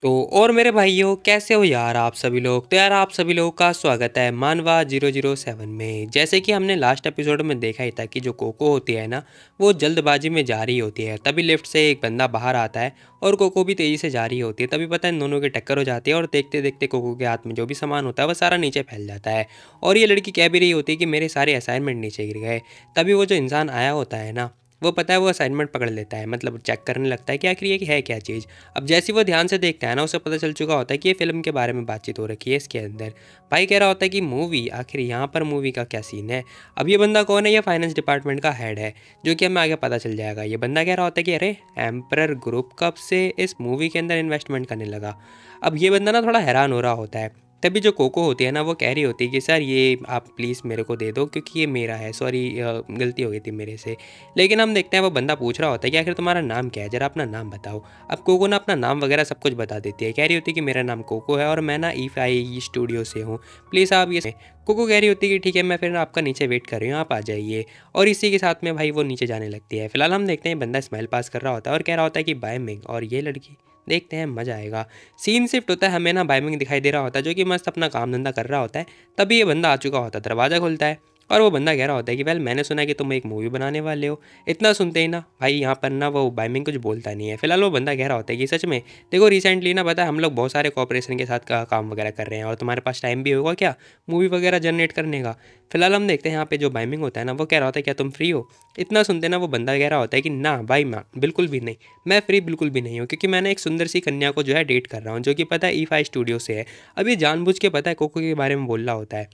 तो और मेरे भाइयों कैसे हो यार आप सभी लोग। तो यार आप सभी लोगों का स्वागत है मानवा 007 में। जैसे कि हमने लास्ट एपिसोड में देखा ही था कि जो कोको होती है ना, वो जल्दबाजी में जा रही होती है। तभी लिफ्ट से एक बंदा बाहर आता है और कोको भी तेज़ी से जा रही होती है। तभी पता है इन दोनों की टक्कर हो जाती है और देखते देखते कोको के हाथ में जो भी सामान होता है वो सारा नीचे फैल जाता है। और ये लड़की कह भी रही होती है कि मेरे सारे असाइनमेंट नीचे गिर गए। तभी वो जो इंसान आया होता है ना, वो पता है वो असाइनमेंट पकड़ लेता है, मतलब चेक करने लगता है कि आखिर ये है क्या चीज़। अब जैसे ही वो ध्यान से देखता है ना, उसे पता चल चुका होता है कि ये फिल्म के बारे में बातचीत हो रखी है इसके अंदर। भाई कह रहा होता है कि मूवी, आखिर यहाँ पर मूवी का क्या सीन है। अब ये बंदा कौन है, ये फाइनेंस डिपार्टमेंट का हेड है, जो कि हमें आगे पता चल जाएगा। ये बंदा कह रहा होता है कि अरे एम्परर ग्रुप कब से इस मूवी के अंदर इन्वेस्टमेंट करने लगा। अब ये बंदा ना थोड़ा हैरान हो रहा होता है। तभी जो कोको होती है ना, वो कह रही होती है कि सर ये आप प्लीज़ मेरे को दे दो क्योंकि ये मेरा है, सॉरी गलती हो गई थी मेरे से। लेकिन हम देखते हैं वो बंदा पूछ रहा होता है कि आखिर तुम्हारा नाम क्या है, ज़रा अपना नाम बताओ। अब कोको ना अपना नाम वगैरह सब कुछ बता देती है, कह रही होती है कि मेरा नाम कोको है और मैं ना ई स्टूडियो से हूँ, प्लीज़ आप ये। कोको कह रही होती है कि ठीक है, मैं फिर आपका नीचे वेट कर रही हूँ, आप आ जाइए। और इसी के साथ में भाई वो नीचे जाने लगती है। फिलहाल हम देखते हैं बंदा स्माइल पास कर रहा होता है और कह रहा होता है कि बाय मिंग, और ये लड़की देखते हैं मज़ा आएगा। सीन शिफ्ट होता है, हमें ना बाइमिंग दिखाई दे रहा होता है जो कि मस्त अपना काम धंधा कर रहा होता है। तभी ये बंदा आ चुका होता है, दरवाज़ा खुलता है और वो बंदा कह रहा होता है कि वेल मैंने सुना है कि तुम एक मूवी बनाने वाले हो। इतना सुनते ही ना भाई यहाँ पर ना वो बाइमिंग कुछ बोलता नहीं है। फिलहाल वो बंदा कह रहा होता है कि सच में देखो रिसेंटली ना पता है हम लोग बहुत सारे कॉपरेशन के साथ काम वगैरह कर रहे हैं और तुम्हारे पास टाइम भी होगा क्या मूवी वगैरह जनरेट करने का। फिलहाल हम देखते हैं यहाँ पे जो बाइमिंग होता है ना, वो कह रहा होता है क्या तुम फ्री हो। इतना सुनते ना वो बंदा कह रहा होता है कि ना भाई माँ बिल्कुल भी नहीं, मैं फ्री बिल्कुल भी नहीं हूँ, क्योंकि मैंने एक सुंदर सी कन्या को जो है डेट कर रहा हूँ जो कि पता है ई5 स्टूडियो से है। अब ये जानबूझ के पता है कोको के बारे में बोल रहा होता है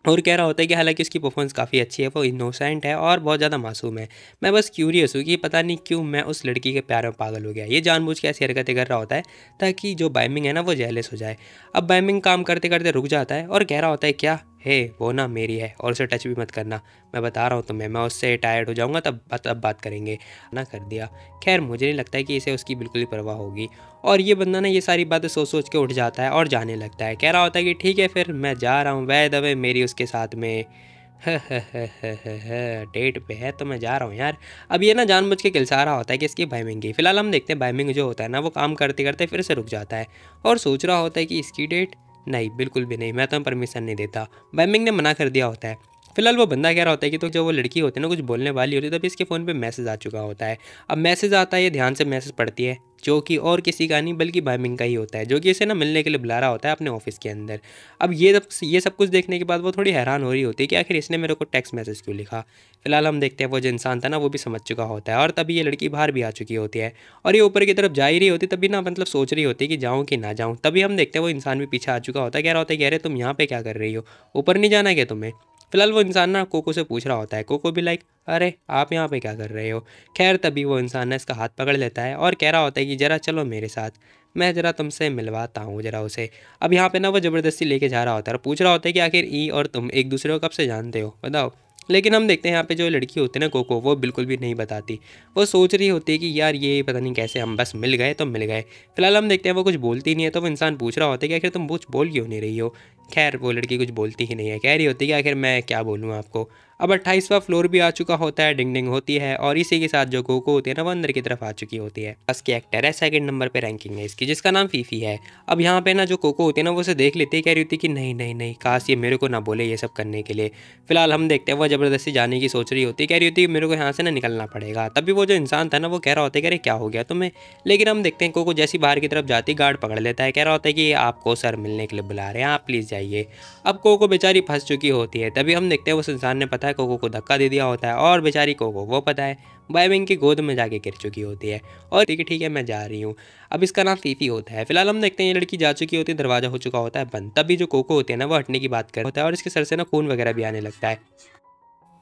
और कह रहा होता है कि हालांकि उसकी परफॉर्मेंस काफ़ी अच्छी है, वो इनोसेंट है और बहुत ज़्यादा मासूम है। मैं बस क्यूरियस हूँ कि पता नहीं क्यों मैं उस लड़की के प्यार में पागल हो गया। ये जानबूझ के ऐसी हरकतें कर रहा होता है ताकि जो बाइमिंग है ना वो जेलस हो जाए। अब बाइमिंग काम करते करते रुक जाता है और कह रहा होता है क्या हे वो ना मेरी है और उसे टच भी मत करना, मैं बता रहा हूँ तुम्हें, मैं उससे टायर्ड हो जाऊँगा तब बात करेंगे। ना कर दिया। खैर मुझे नहीं लगता है कि इसे उसकी बिल्कुल ही परवाह होगी। और ये बंदा ना ये सारी बातें सोच सोच के उठ जाता है और जाने लगता है। कह रहा होता है कि ठीक है फिर मैं जा रहा हूँ, वह दवे मेरी उसके साथ में डेट पे है तो मैं जा रहा हूँ यार। अब ये ना जानबूझ के किलसा रहा होता है कि इसकी बाइमिंग की। फिलहाल हम देखते हैं बाइमिंग जो होता है ना, वो काम करते करते फिर से रुक जाता है और सोच रहा होता है कि इसकी डेट नहीं, बिल्कुल भी नहीं, मैं तो परमिशन नहीं देता। बाइमिंग ने मना कर दिया होता है। फिलहाल वो बंदा कह रहा होता है कि तो जो वो लड़की होती है ना कुछ बोलने वाली होती है, तभी इसके फ़ोन पे मैसेज आ चुका होता है। अब मैसेज आता है, ये ध्यान से मैसेज पढ़ती है, जो कि और किसी का नहीं बल्कि बाइमिंग का ही होता है, जो कि इसे ना मिलने के लिए बुला रहा होता है अपने ऑफिस के अंदर। अब ये सब कुछ देखने के बाद वो थोड़ी हैरान हो रही होती है कि आखिर इसने मेरे को टेक्स्ट मैसेज क्यों लिखा। फिलहाल हम देखते हैं वो जो इंसान था ना वो भी समझ चुका होता है और तभी ये लड़की बाहर भी आ चुकी होती है और ये ऊपर की तरफ जा ही रही होती, तभी ना मतलब सोच रही होती है कि जाऊँ कि ना जाऊँ। तभी हम देखते हैं वो इंसान भी पीछे आ चुका होता है, कह रहा होता है कि अरे तुम यहाँ पे क्या कर रही हो, ऊपर नहीं जाना क्या तुम्हें। फिलहाल वो इंसान ना कोको से पूछ रहा होता है, कोको भी लाइक अरे आप यहाँ पे क्या कर रहे हो। खैर तभी वो इंसान ना इसका हाथ पकड़ लेता है और कह रहा होता है कि ज़रा चलो मेरे साथ, मैं ज़रा तुमसे मिलवाता हूँ ज़रा उसे। अब यहाँ पे ना वो ज़बरदस्ती लेके जा रहा होता है और पूछ रहा होता है कि आखिर ई और तुम एक दूसरे को कब से जानते हो बताओ। लेकिन हम देखते हैं यहाँ पे जो लड़की होती है ना कोको, वो बिल्कुल भी नहीं बताती। वो सोच रही होती है कि यार ये पता नहीं कैसे हम बस मिल गए तो मिल गए। फिलहाल हम देखते हैं वो कुछ बोलती नहीं है, तो वो इंसान पूछ रहा होता है कि आखिर तुम कुछ बोल क्यों नहीं रही हो। खैर वो लड़की कुछ बोलती ही नहीं है, कह रही होती है कि आखिर मैं क्या बोलूँ आपको। अब 28वां फ्लोर भी आ चुका होता है, डिंग डिंग होती है और इसी के साथ जो कोको होती है ना वो अंदर की तरफ आ चुकी होती है। बस की एक्टर है, सेकंड नंबर पे रैंकिंग है इसकी, जिसका नाम फीफी है। अब यहाँ पे ना जो कोको होती है ना वो उसे देख लेती है, कह रही होती है कि नहीं नहीं नहीं, काश ये मेरे को ना बोले ये सब करने के लिए। फिलहाल हम देखते हैं वो ज़बरदस्ती जाने की सोच रही होती है, कह रही होती है मेरे को यहाँ से ना निकलना पड़ेगा। तभी वो जो इंसान था ना वो कह रहा होता है कि अरे क्या हो गया तुम्हें। लेकिन हम देखते हैं कोको जैसी बाहर की तरफ जाती गार्ड पकड़ लेता है, कह रहा होता है कि आपको सर मिलने के लिए बुला रहे हैं, आप प्लीज़ जाइए। अब कोको बेचारी फंस चुकी होती है। तभी हम देखते हैं उस इंसान ने पता है कोको को धक्का दे दिया होता है और बेचारी कोको वो पता है बायविंग की गोद में जाके गिर चुकी होती है और ठीक है मैं जा रही हूँ। अब इसका नाम फीफी होता है। फिलहाल हम देखते हैं ये लड़की जा चुकी होती है, दरवाज़ा हो चुका होता है बंद। तभी जो कोको होती है ना वो हटने की बात कर होता है और इसके सर से ना खून वगैरह भी आने लगता है।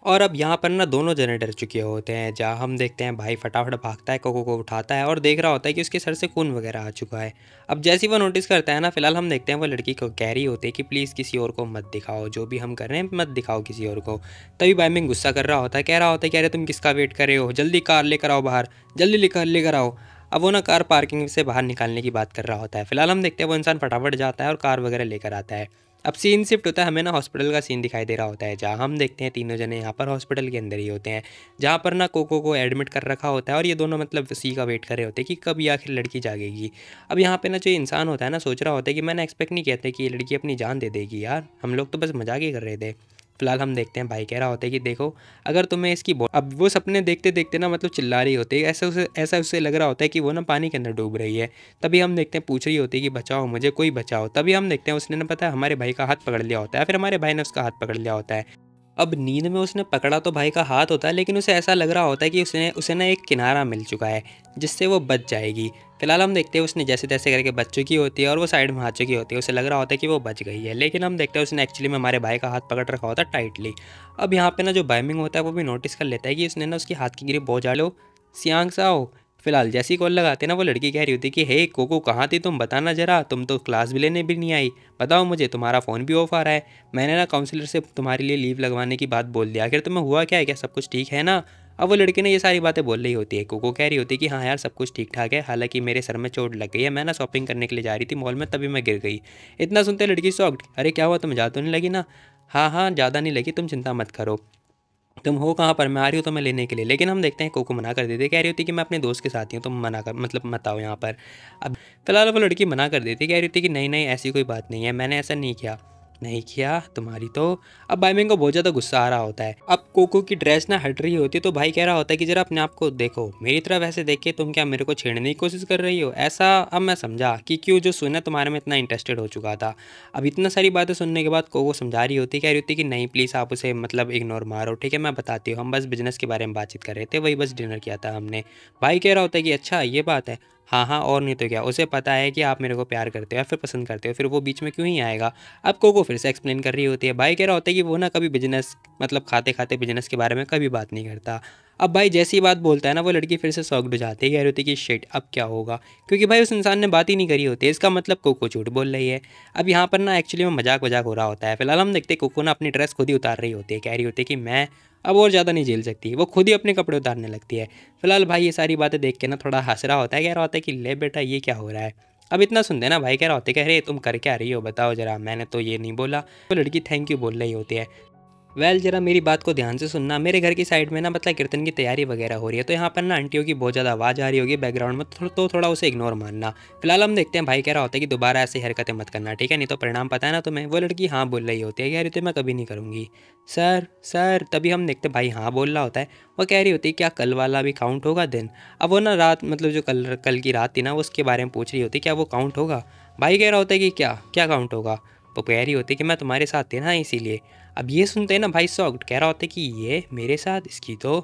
और अब यहाँ पर ना दोनों जने डर चुके होते हैं, जहाँ हम देखते हैं भाई फटाफट भागता है, कोको को उठाता है और देख रहा होता है कि उसके सर से खून वगैरह आ चुका है। अब जैसे ही वो नोटिस करता है ना, फिलहाल हम देखते हैं वो लड़की को कह रही होती है कि प्लीज़ किसी और को मत दिखाओ, जो भी हम कर रहे हैं मत दिखाओ किसी और को। तभी बाइमिंग गुस्सा कर रहा होता है, कह रहा होता है कि अरे तुम किसका वेट कर रहे हो, जल्दी कार लेकर आओ बाहर, जल्दी लेकर लेकर आओ। अब वो ना कार पार्किंग से बाहर निकालने की बात कर रहा होता है। फिलहाल हम देखते हैं वो इंसान फटाफट जाता है और कार वगैरह लेकर आता है। अब सीन शिफ्ट होता है, हमें ना हॉस्पिटल का सीन दिखाई दे रहा होता है, जहाँ हम देखते हैं तीनों जने यहाँ पर हॉस्पिटल के अंदर ही होते हैं, जहाँ पर ना कोको को एडमिट कर रखा होता है और ये दोनों मतलब सी का वेट कर रहे होते हैं कि कब ये आखिर लड़की जागेगी। अब यहाँ पे ना जो इंसान होता है ना सोच रहा होता है कि मैंने एक्सपेक्ट नहीं किया था कि ये लड़की अपनी जान दे देगी यार, हम लोग तो बस मजाक ही कर रहे थे। फिलहाल हम देखते हैं भाई कह रहा होता है कि देखो अगर तुम्हें इसकी अब वो सपने देखते देखते ना मतलब चिल्ला रही होती है, ऐसा उससे लग रहा होता है कि वो ना पानी के अंदर डूब रही है। तभी हम देखते हैं पूछ रही होती है कि बचाओ मुझे, कोई बचाओ। तभी हम देखते हैं उसने ना पता है हमारे भाई का हाथ पकड़ लिया होता है, फिर हमारे भाई ने उसका हाथ पकड़ लिया होता है। अब नींद में उसने पकड़ा तो भाई का हाथ होता है, लेकिन उसे ऐसा लग रहा होता है कि उसने उसे ना एक किनारा मिल चुका है जिससे वो बच जाएगी। फिलहाल हम देखते हैं उसने जैसे तैसे करके बच चुकी होती है और वो साइड में आ चुकी होती है, उसे लग रहा होता है कि वो बच गई है, लेकिन हम देखते हैं उसने एक्चुअली में हमारे भाई का हाथ पकड़ रखा होता है टाइटली। अब यहाँ पे ना जो बाइमिंग होता है वो भी नोटिस कर लेता है कि उसने ना उसकी हाथ की ग्रिप बहुत लो सियांग साओ। फिलहाल जैसी कॉल लगाते ना वो लड़की कह रही होती कि हे कोको कहाँ थी तुम, बताना जरा, तुम तो क्लास भी लेने भी नहीं आई, बताओ मुझे, तुम्हारा फ़ोन भी ऑफ आ रहा है, मैंने ना काउंसलर से तुम्हारे लिए लीव लगवाने की बात बोल दिया, आखिर तुम्हें हुआ क्या है, क्या सब कुछ ठीक है ना। अब वो लड़की ने ये सारी बातें बोल रही होती है, कोको कह रही होती है कि हाँ यार सब कुछ ठीक ठाक है, हालांकि मेरे सर में चोट लग गई है, मैं ना शॉपिंग करने के लिए जा रही थी मॉल में, तभी मैं गिर गई। इतना सुनते लड़की शॉक्ड, अरे क्या हुआ, तुम्हें ज़्यादा तो नहीं लगी ना। हाँ हाँ ज़्यादा नहीं लगी, तुम चिंता मत करो, तुम हो कहाँ पर, मैं आ रही हूँ तुम्हें लेने के लिए। लेकिन हम देखते हैं कोको मना कर देती है, कह रही होती है कि मैं अपने दोस्त के साथ ही हूँ, तुम मना कर मतलब मत आओ यहाँ पर। अब फिलहाल वो लड़की मना कर देती है, कह रही होती है कि नहीं नहीं ऐसी कोई बात नहीं है, मैंने ऐसा नहीं किया, नहीं किया तुम्हारी तो। अब बाइमिंग को बहुत ज़्यादा गुस्सा आ रहा होता है। अब कोको की ड्रेस ना हट रही होती है तो भाई कह रहा होता है कि जरा अपने आप को देखो, मेरी तरफ ऐसे देख के तुम क्या मेरे को छेड़ने की कोशिश कर रही हो ऐसा। अब मैं समझा कि क्यों जो सुना तुम्हारे में इतना इंटरेस्टेड हो चुका था। अब इतना सारी बातें सुनने के बाद कोको समझा रही होती, कह रही होती कि नहीं प्लीज़ आप उसे मतलब इग्नोर मारो, ठीक है मैं बताती हूँ, हम बस बिजनेस के बारे में बातचीत कर रहे थे, वही बस डिनर किया था हमने। भाई कह रहा होता है कि अच्छा ये बात है, हाँ हाँ और नहीं तो क्या, उसे पता है कि आप मेरे को प्यार करते हो या फिर पसंद करते हो, फिर वो बीच में क्यों ही आएगा। अब कोको फिर से एक्सप्लेन कर रही होती है, भाई कह रहा होता है कि वो ना कभी बिजनेस मतलब खाते खाते बिजनेस के बारे में कभी बात नहीं करता। अब भाई जैसी ही बात बोलता है ना वो लड़की फिर से शॉक्ड हो जाती है, कह रही होती है कि शिट अब क्या होगा, क्योंकि भाई उस इंसान ने बात ही नहीं करी होती है, इसका मतलब कोको झूठ बोल रही है। अब यहाँ पर ना एक्चुअली में मजाक वजाक हो रहा होता है। फिलहाल हम देखते हैं कोको ना अपनी ड्रेस खुद ही उतार रही होती है, कह रही होती है कि मैं अब और ज़्यादा नहीं झेल सकती, वो खुद ही अपने कपड़े उतारने लगती है। फिलहाल भाई ये सारी बातें देख के ना थोड़ा हंस रहा होता है, कह रहा होता है कि ले बेटा ये क्या हो रहा है। अब इतना सुनते ना भाई कह रहा होता है, कह रहे तुम कर क्या रही हो बताओ जरा, मैंने तो ये नहीं बोला। वो लड़की थैंक यू बोल रही होती है। जरा मेरी बात को ध्यान से सुनना, मेरे घर की साइड में ना मतलब कीर्तन की तैयारी वगैरह हो रही है, तो यहाँ पर ना आंटियों की बहुत ज़्यादा आवाज़ आ रही होगी बैकग्राउंड में, तो थोड़ा उसे इग्नोर मारना। फिलहाल हम देखते हैं भाई कह रहा होता है कि दोबारा ऐसी हरकतें मत करना, ठीक है, नहीं तो परिणाम पता है ना तुम्हें। वो लड़की हाँ बोल रही होती है, कह रही थी मैं कभी नहीं करूँगी सर सर। तभी हम देखते भाई हाँ बोल रहा होता है। वो कह रही होती है क्या कल वाला भी काउंट होगा दिन। अब वो ना रात मतलब जो कल कल की रात थी ना उसके बारे में पूछ रही होती क्या वो काउंट होगा। भाई कह रहा होता है कि क्या क्या काउंट होगा। वो कह रही होती है कि मैं तुम्हारे साथ थी ना इसीलिए। अब ये सुनते हैं ना भाई शॉक्ड, कह रहा होता है कि ये मेरे साथ, इसकी तो।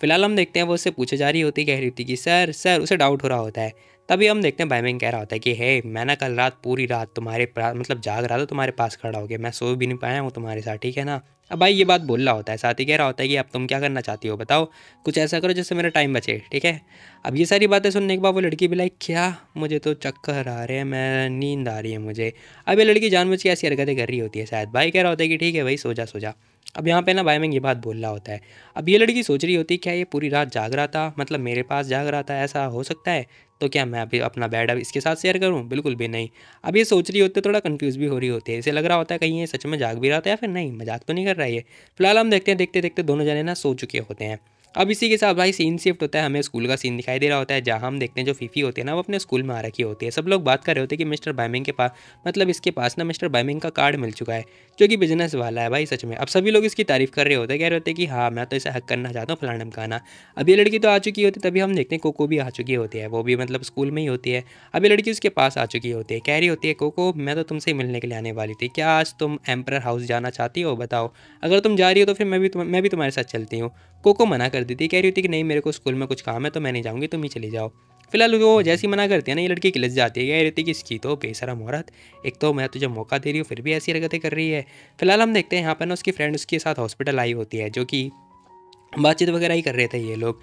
फिलहाल हम देखते हैं वो उससे पूछे जा रही होती, कह रही होती कि सर सर, उसे डाउट हो रहा होता है। तभी हम देखते हैं बाइमिंग कह रहा होता है कि हे मैं ना कल रात पूरी रात तुम्हारे मतलब जाग रहा था, तुम्हारे पास खड़ा हो गया, मैं सो भी नहीं पाया हूँ तुम्हारे साथ, ठीक है ना। अब भाई ये बात बोल रहा होता है, साथ ही कह रहा होता है कि अब तुम क्या करना चाहती हो बताओ, कुछ ऐसा करो जिससे मेरा टाइम बचे, ठीक है। अब ये सारी बातें सुनने के बाद वो लड़की भी लाइक क्या, मुझे तो चक्कर आ रहे हैं, मैं नींद आ रही है मुझे। अब ये लड़की जानबूझ के ऐसी हरकतें कर रही होती है शायद। भाई कह रहा होता है कि ठीक है भाई सो जा सो जा। अब यहाँ पे ना बाइमिंग ये बात बोल रहा होता है। अब ये लड़की सोच रही होती है क्या ये पूरी रात जाग रहा था, मतलब मेरे पास जाग रहा था, ऐसा हो सकता है। तो क्या मैं अभी अपना बेड अब इसके साथ शेयर करूँ, बिल्कुल भी नहीं। अब ये सोच रही होती है, थोड़ा कंफ्यूज भी हो रही होती है, इसे लग रहा होता है कहीं ये सच में जाग भी रहा था या फिर नहीं, मजाक तो नहीं कर रहा है ये। फिलहाल हम देखते हैं देखते देखते दोनों जने ना सो चुके होते हैं। अब इसी के साथ भाई सीन शिफ्ट होता है, हमें स्कूल का सीन दिखाई दे रहा होता है, जहाँ हम देखते हैं जो फीफी होती है ना वो अपने स्कूल में आ रखी होती है। सब लोग बात कर रहे होते हैं कि मिस्टर बाइमिंग के पास मतलब इसके पास ना मिस्टर बाइमिंग का कार्ड मिल चुका है जो कि बिजनेस वाला है भाई सच में। अब सभी लोग इसकी तारीफ कर रहे होते हैं, कह रहे होते हैं कि हाँ मैं तो इसे हक करना चाहता हूँ फलाना ढमकाना। अब ये लड़की तो आ चुकी होती है, तभी हम देखते हैं कोको भी आ चुकी होती है, वो भी मतलब स्कूल में ही होती है। अब ये लड़की उसके पास आ चुकी होती है, कह रही होती है कोको मैं तो तुमसे ही मिलने के लिए आने वाली थी, क्या आज तुम एम्पर हाउस जाना चाहती हो बताओ, अगर तुम जा रही हो तो फिर मैं भी तुम्हारे साथ चलती हूँ। कोको मना कर देती, कह रही होती कि नहीं मेरे को स्कूल में कुछ काम है तो मैं नहीं जाऊँगी, तुम ही चली जाओ। फिलहाल वो जैसी मना करती है ना ये लड़की किलस जाती है, कह रही थी कि इसकी तो बेशरम औरत, एक तो मैं तुझे मौका दे रही हूँ फिर भी ऐसी हरकतें कर रही है। फिलहाल हम देखते हैं यहाँ पर ना उसकी फ्रेंड उसके साथ हॉस्पिटल आई होती है, जो कि बातचीत वगैरह ही कर रहे थे ये लोग,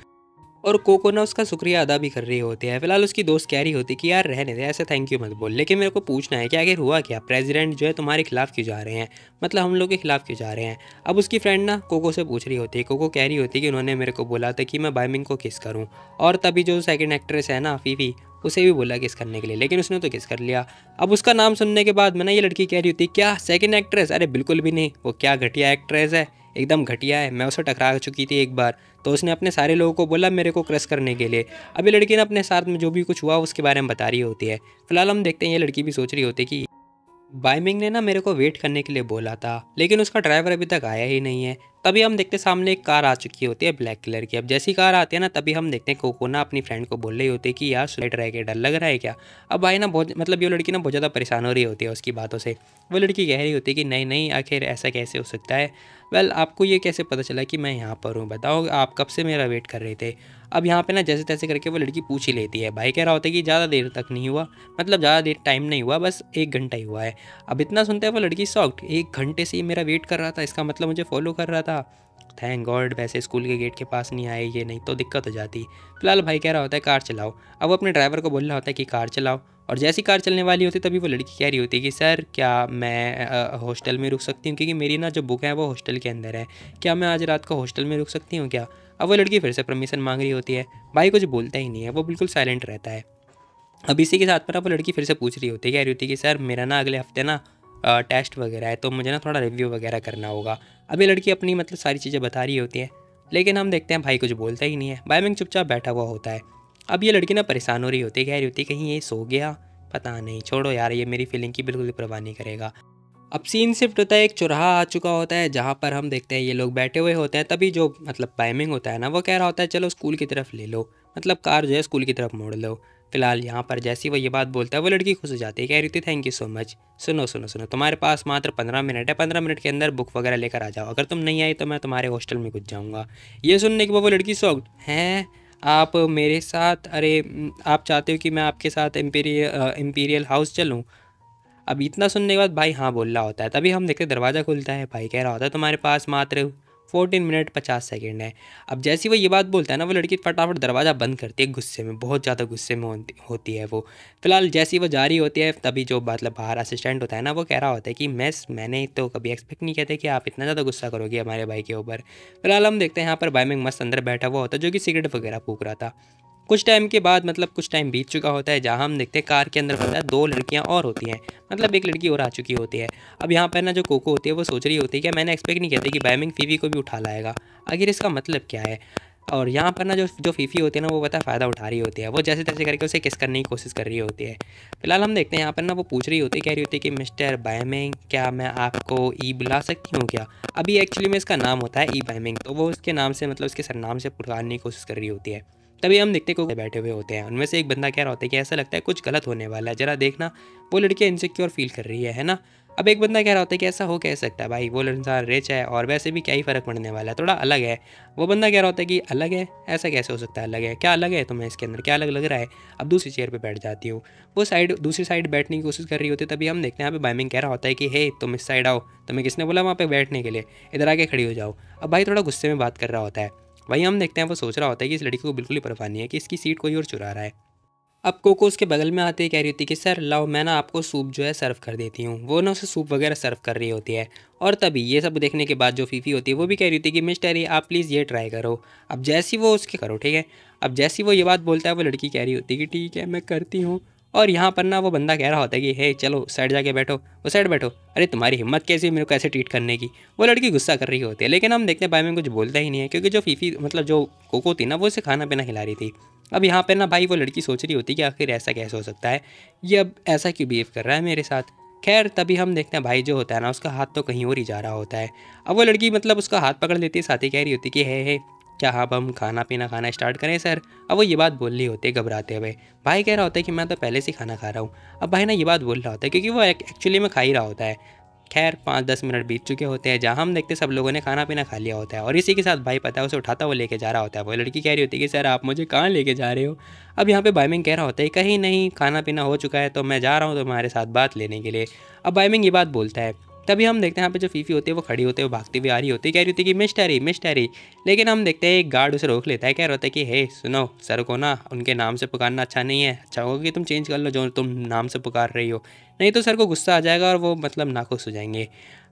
और कोको ना उसका शुक्रिया अदा भी कर रही होती है। फिलहाल उसकी दोस्त कह रही होती कि यार रहने दे ऐसे, थैंक यू मत बोल, लेकिन मेरे को पूछना है कि आखिर हुआ क्या, प्रेसिडेंट जो है तुम्हारे खिलाफ क्यों जा रहे हैं, मतलब हम लोग के खिलाफ क्यों जा रहे हैं। अब उसकी फ्रेंड ना कोको से पूछ रही होती है, कोको कह रही होती है कि उन्होंने मेरे को बोला था कि मैं बाइमिंग को किस करूँ, और तभी जो सेकंड एक्ट्रेस है ना फीफी, उसे भी बोला किस करने के लिए, लेकिन उसने तो किस कर लिया। अब उसका नाम सुनने के बाद में ना ये लड़की कह रही होती क्या सेकंड एक्ट्रेस, अरे बिल्कुल भी नहीं, वो क्या घटिया एक्ट्रेस है, एकदम घटिया है, मैं उसे टकरा चुकी थी एक बार, तो उसने अपने सारे लोगों को बोला मेरे को क्रश करने के लिए। अब ये लड़की ना अपने साथ में जो भी कुछ हुआ उसके बारे में बता रही होती है। फिलहाल हम देखते हैं ये लड़की भी सोच रही होती है कि बाइमिंग ने ना मेरे को वेट करने के लिए बोला था, लेकिन उसका ड्राइवर अभी तक आया ही नहीं है। तभी हम देखते हैं सामने एक कार आ चुकी होती है ब्लैक कलर की। अब जैसी कार आती है ना तभी हम देखते हैं कोको ना अपनी फ्रेंड को बोल रही होती है कि यार स्लाइड रह के डर लग रहा है क्या। अब भाई ना बहुत मतलब ये लड़की ना बहुत ज़्यादा परेशान हो रही होती है उसकी बातों से। वो लड़की कह रही होती है कि नहीं नहीं, आखिर ऐसा कैसे हो सकता है। वेल आपको ये कैसे पता चला कि मैं यहाँ पर हूँ, बताओ आप कब से मेरा वेट कर रहे थे। अब यहाँ पे ना जैसे तैसे करके वो लड़की पूछ ही लेती है। भाई कह रहा होता है कि ज़्यादा देर तक नहीं हुआ, मतलब ज़्यादा देर टाइम नहीं हुआ, बस 1 घंटा ही हुआ है। अब इतना सुनते हैं वो लड़की शॉक्ड, 1 घंटे से ही मेरा वेट कर रहा था, इसका मतलब मुझे फॉलो कर रहा था। थैंक गॉड वैसे स्कूल के गेट के पास नहीं आए ये, नहीं तो दिक्कत हो जाती। फिलहाल भाई कह रहा होता है कार चलाओ। अब वो अपने ड्राइवर को बोल रहा होता है कि कार चलाओ, और जैसी कार चलने वाली होती तभी वो लड़की कह रही होती है कि सर क्या मैं हॉस्टल में रुक सकती हूँ, क्योंकि मेरी ना जो बुक है वो हॉस्टल के अंदर है, क्या मैं आज रात को हॉस्टल में रुक सकती हूँ क्या। अब वो लड़की फिर से परमिशन मांग रही होती है। भाई कुछ बोलता ही नहीं है, वो बिल्कुल साइलेंट रहता है। अब इसी के साथ पर वो लड़की फिर से पूछ रही होती है, कह रही होती है कि सर मेरा ना अगले हफ्ते ना टेस्ट वगैरह है, तो मुझे ना थोड़ा रिव्यू वगैरह करना होगा। अब ये लड़की अपनी मतलब सारी चीज़ें बता रही होती है, लेकिन हम देखते हैं भाई कुछ बोलता ही नहीं है। बाइमिंग चुपचाप बैठा हुआ होता है। अब ये लड़की ना परेशान हो रही होती है, कह रही होती है कहीं ये सो गया, पता नहीं, छोड़ो यार, ये मेरी फीलिंग की बिल्कुल भी परवाह नहीं करेगा। अब सीन शिफ्ट होता है, एक चौराहा आ चुका होता है जहाँ पर हम देखते हैं ये लोग बैठे हुए होते हैं। तभी जो मतलब टाइमिंग होता है ना वो कह रहा होता है चलो स्कूल की तरफ ले लो, मतलब कार जो है स्कूल की तरफ मोड़ लो। फिलहाल यहाँ पर जैसी वो ये बात बोलता है वो लड़की खुश हो जाती है, कह रही थी थैंक यू सो मच। सुनो सुनो सुनो, तुम्हारे पास मात्र 15 मिनट है, 15 मिनट के अंदर बुक वगैरह लेकर आ जाओ, अगर तुम नहीं आई तो मैं तुम्हारे हॉस्टल में घुस जाऊँगा। ये सुनने के बाद वो लड़की शॉक्ड, हैं आप मेरे साथ, अरे आप चाहते हो कि मैं आपके साथ इम्पीरियल हाउस चलूँ। अब इतना सुनने के बाद भाई हाँ बोल रहा होता है। तभी हम देखते दरवाज़ा खुलता है, भाई कह रहा होता है तुम्हारे पास मात्र 14 मिनट 50 सेकेंड है। अब जैसी वो ये बात बोलता है ना वो लड़की फटाफट दरवाज़ा बंद करती है, गुस्से में, बहुत ज़्यादा गुस्से में होती है वो। फिलहाल जैसी वो जा रही होती है तभी जो मतलब बाहर असिस्टेंट होता है ना वो कह रहा होता है कि मैंने तो कभी एक्सपेक्ट नहीं किया था कि आप इतना ज़्यादा गुस्सा करोगे हमारे भाई के ऊपर। फिलहाल हम देखते हैं यहाँ पर बाइमिंग मस्त अंदर बैठा हुआ होता है जो कि सिगरेट वगैरह फूक रहा था। कुछ टाइम के बाद मतलब कुछ टाइम बीत चुका होता है जहाँ हम देखते हैं कार के अंदर होता है 2 लड़कियाँ और होती हैं, मतलब एक लड़की और आ चुकी होती है। अब यहाँ पर ना जो कोको होती है वो सोच रही होती है कि मैंने एक्सपेक्ट नहीं किया था कि बाइमिंग फीफी को भी उठा लाएगा, आखिर इसका मतलब क्या है। और यहाँ पर ना जो जो फीफी होती है ना वो पता है फ़ायदा उठा रही होती है, वो जैसे तैसे करके उसे किस करने की कोशिश कर रही होती है। फिलहाल हम देखते हैं यहाँ पर ना वो पूछ रही होती है, कह रही होती है कि मिस्टर बाइमिंग क्या मैं आपको ई बुला सकती हूँ क्या। अभी एक्चुअली में इसका नाम होता है ई बाइमिंग, तो वो उसके नाम से मतलब उसके सरनाम से पुकारने की कोशिश कर रही होती है। तभी हम देखते को बैठे हुए होते हैं, उनमें से एक बंदा कह रहा होता है कि ऐसा लगता है कुछ गलत होने वाला है, जरा देखना। वो लड़की इनसिक्योर फील कर रही है ना। अब एक बंदा कह रहा होता है कि ऐसा हो कह सकता है भाई, वो इंसान रिच है और वैसे भी क्या ही फ़र्क पड़ने वाला है, थोड़ा अलग है। वो बंदा कह रहा होता है कि अलग है, ऐसा कैसे हो सकता है, अलग है क्या, अलग है तुम्हें इसके अंदर क्या अलग लग रहा है। अब दूसरी चेयर पर बैठ जाती हूँ, वो साइड दूसरी साइड बैठने की कोशिश कर रही होती है। तभी हम देखते हैं यहाँ पे बाइमिंग कह रहा होता है कि हे तुम इस साइड आओ, तुम्हें किसने बोला वहाँ पे बैठने के लिए, इधर आके खड़ी हो जाओ। अब भाई थोड़ा गुस्से में बात कर रहा होता है। वहीं हम देखते हैं वो सोच रहा होता है कि इस लड़की को बिल्कुल ही परवाह नहीं है कि इसकी सीट कोई और चुरा रहा है। अब कोको उसके बगल में आते ही कह रही होती है कि सर लाओ मैं ना आपको सूप जो है सर्व कर देती हूँ। वो ना उसे सूप वगैरह सर्व कर रही होती है। और तभी ये सब देखने के बाद जो फीफी होती है वो भी कह रही होती है कि मिस्टर ये आप प्लीज़ ये ट्राई करो। अब जैसी वो उसके करो ठीक है। अब जैसी वो ये बात बोलता है वो लड़की कह रही होती है कि ठीक है मैं करती हूँ। और यहाँ पर ना वो बंदा कह रहा होता है कि हे चलो साइड जाके बैठो, वो साइड बैठो, अरे तुम्हारी हिम्मत कैसी है मेरे को ऐसे ट्रीट करने की। वो लड़की गुस्सा कर रही होती है, लेकिन हम देखते हैं भाई में कुछ बोलता ही नहीं है, क्योंकि जो फीफी मतलब जो कोको थी ना वो उसे खाना पीना खिला रही थी। अब यहाँ पर ना भाई वो लड़की सोच रही होती कि आखिर ऐसा कैसे हो सकता है, ये अब ऐसा क्यों बिहेव कर रहा है मेरे साथ। खैर तभी हम देखते हैं भाई जो होता है ना उसका हाथ तो कहीं और ही जा रहा होता है। अब वो लड़की मतलब उसका हाथ पकड़ लेती है, साथ ही कह रही होती कि हे क्या अब हम खाना पीना खाना स्टार्ट करें सर। अब वो ये बात बोल रही होती है घबराते हुए। भाई कह रहा होता है कि मैं तो पहले से ही खाना खा रहा हूँ। अब भाई ना ये बात बोल रहा होता है क्योंकि वो एक्चुअली में खा ही रहा होता है। खैर 5-10 मिनट बीत चुके होते हैं जहाँ हम देखते सब लोगों ने खाना पीना खा लिया होता है, और इसी के साथ भाई पता है उसे उठाता हुआ लेके जा रहा होता है। वो लड़की कह रही होती है कि सर आप मुझे कहाँ लेके जा रहे हो। अब यहाँ पे बाइमिंग कह रहा होता है कहीं नहीं, खाना पीना हो चुका है तो मैं जा रहा हूँ तुम्हारे साथ बात लेने के लिए। अब बाइमिंग ये बात बोलता है। तभी हम देखते हैं यहाँ पे जो फीफी होती है वो खड़ी होती है, वो भागती हुई आ रही होती है, कह रही होती है कि मिस्टर ही। लेकिन हम देखते हैं एक गार्ड उसे रोक लेता है, कह रहा होता है कि हे सुनो सर को ना उनके नाम से पुकारना अच्छा नहीं है, अच्छा होगा कि तुम चेंज कर लो जो तुम नाम से पुकार रही हो, नहीं तो सर को गुस्सा आ जाएगा और वो मतलब नाखुश हो जाएंगे।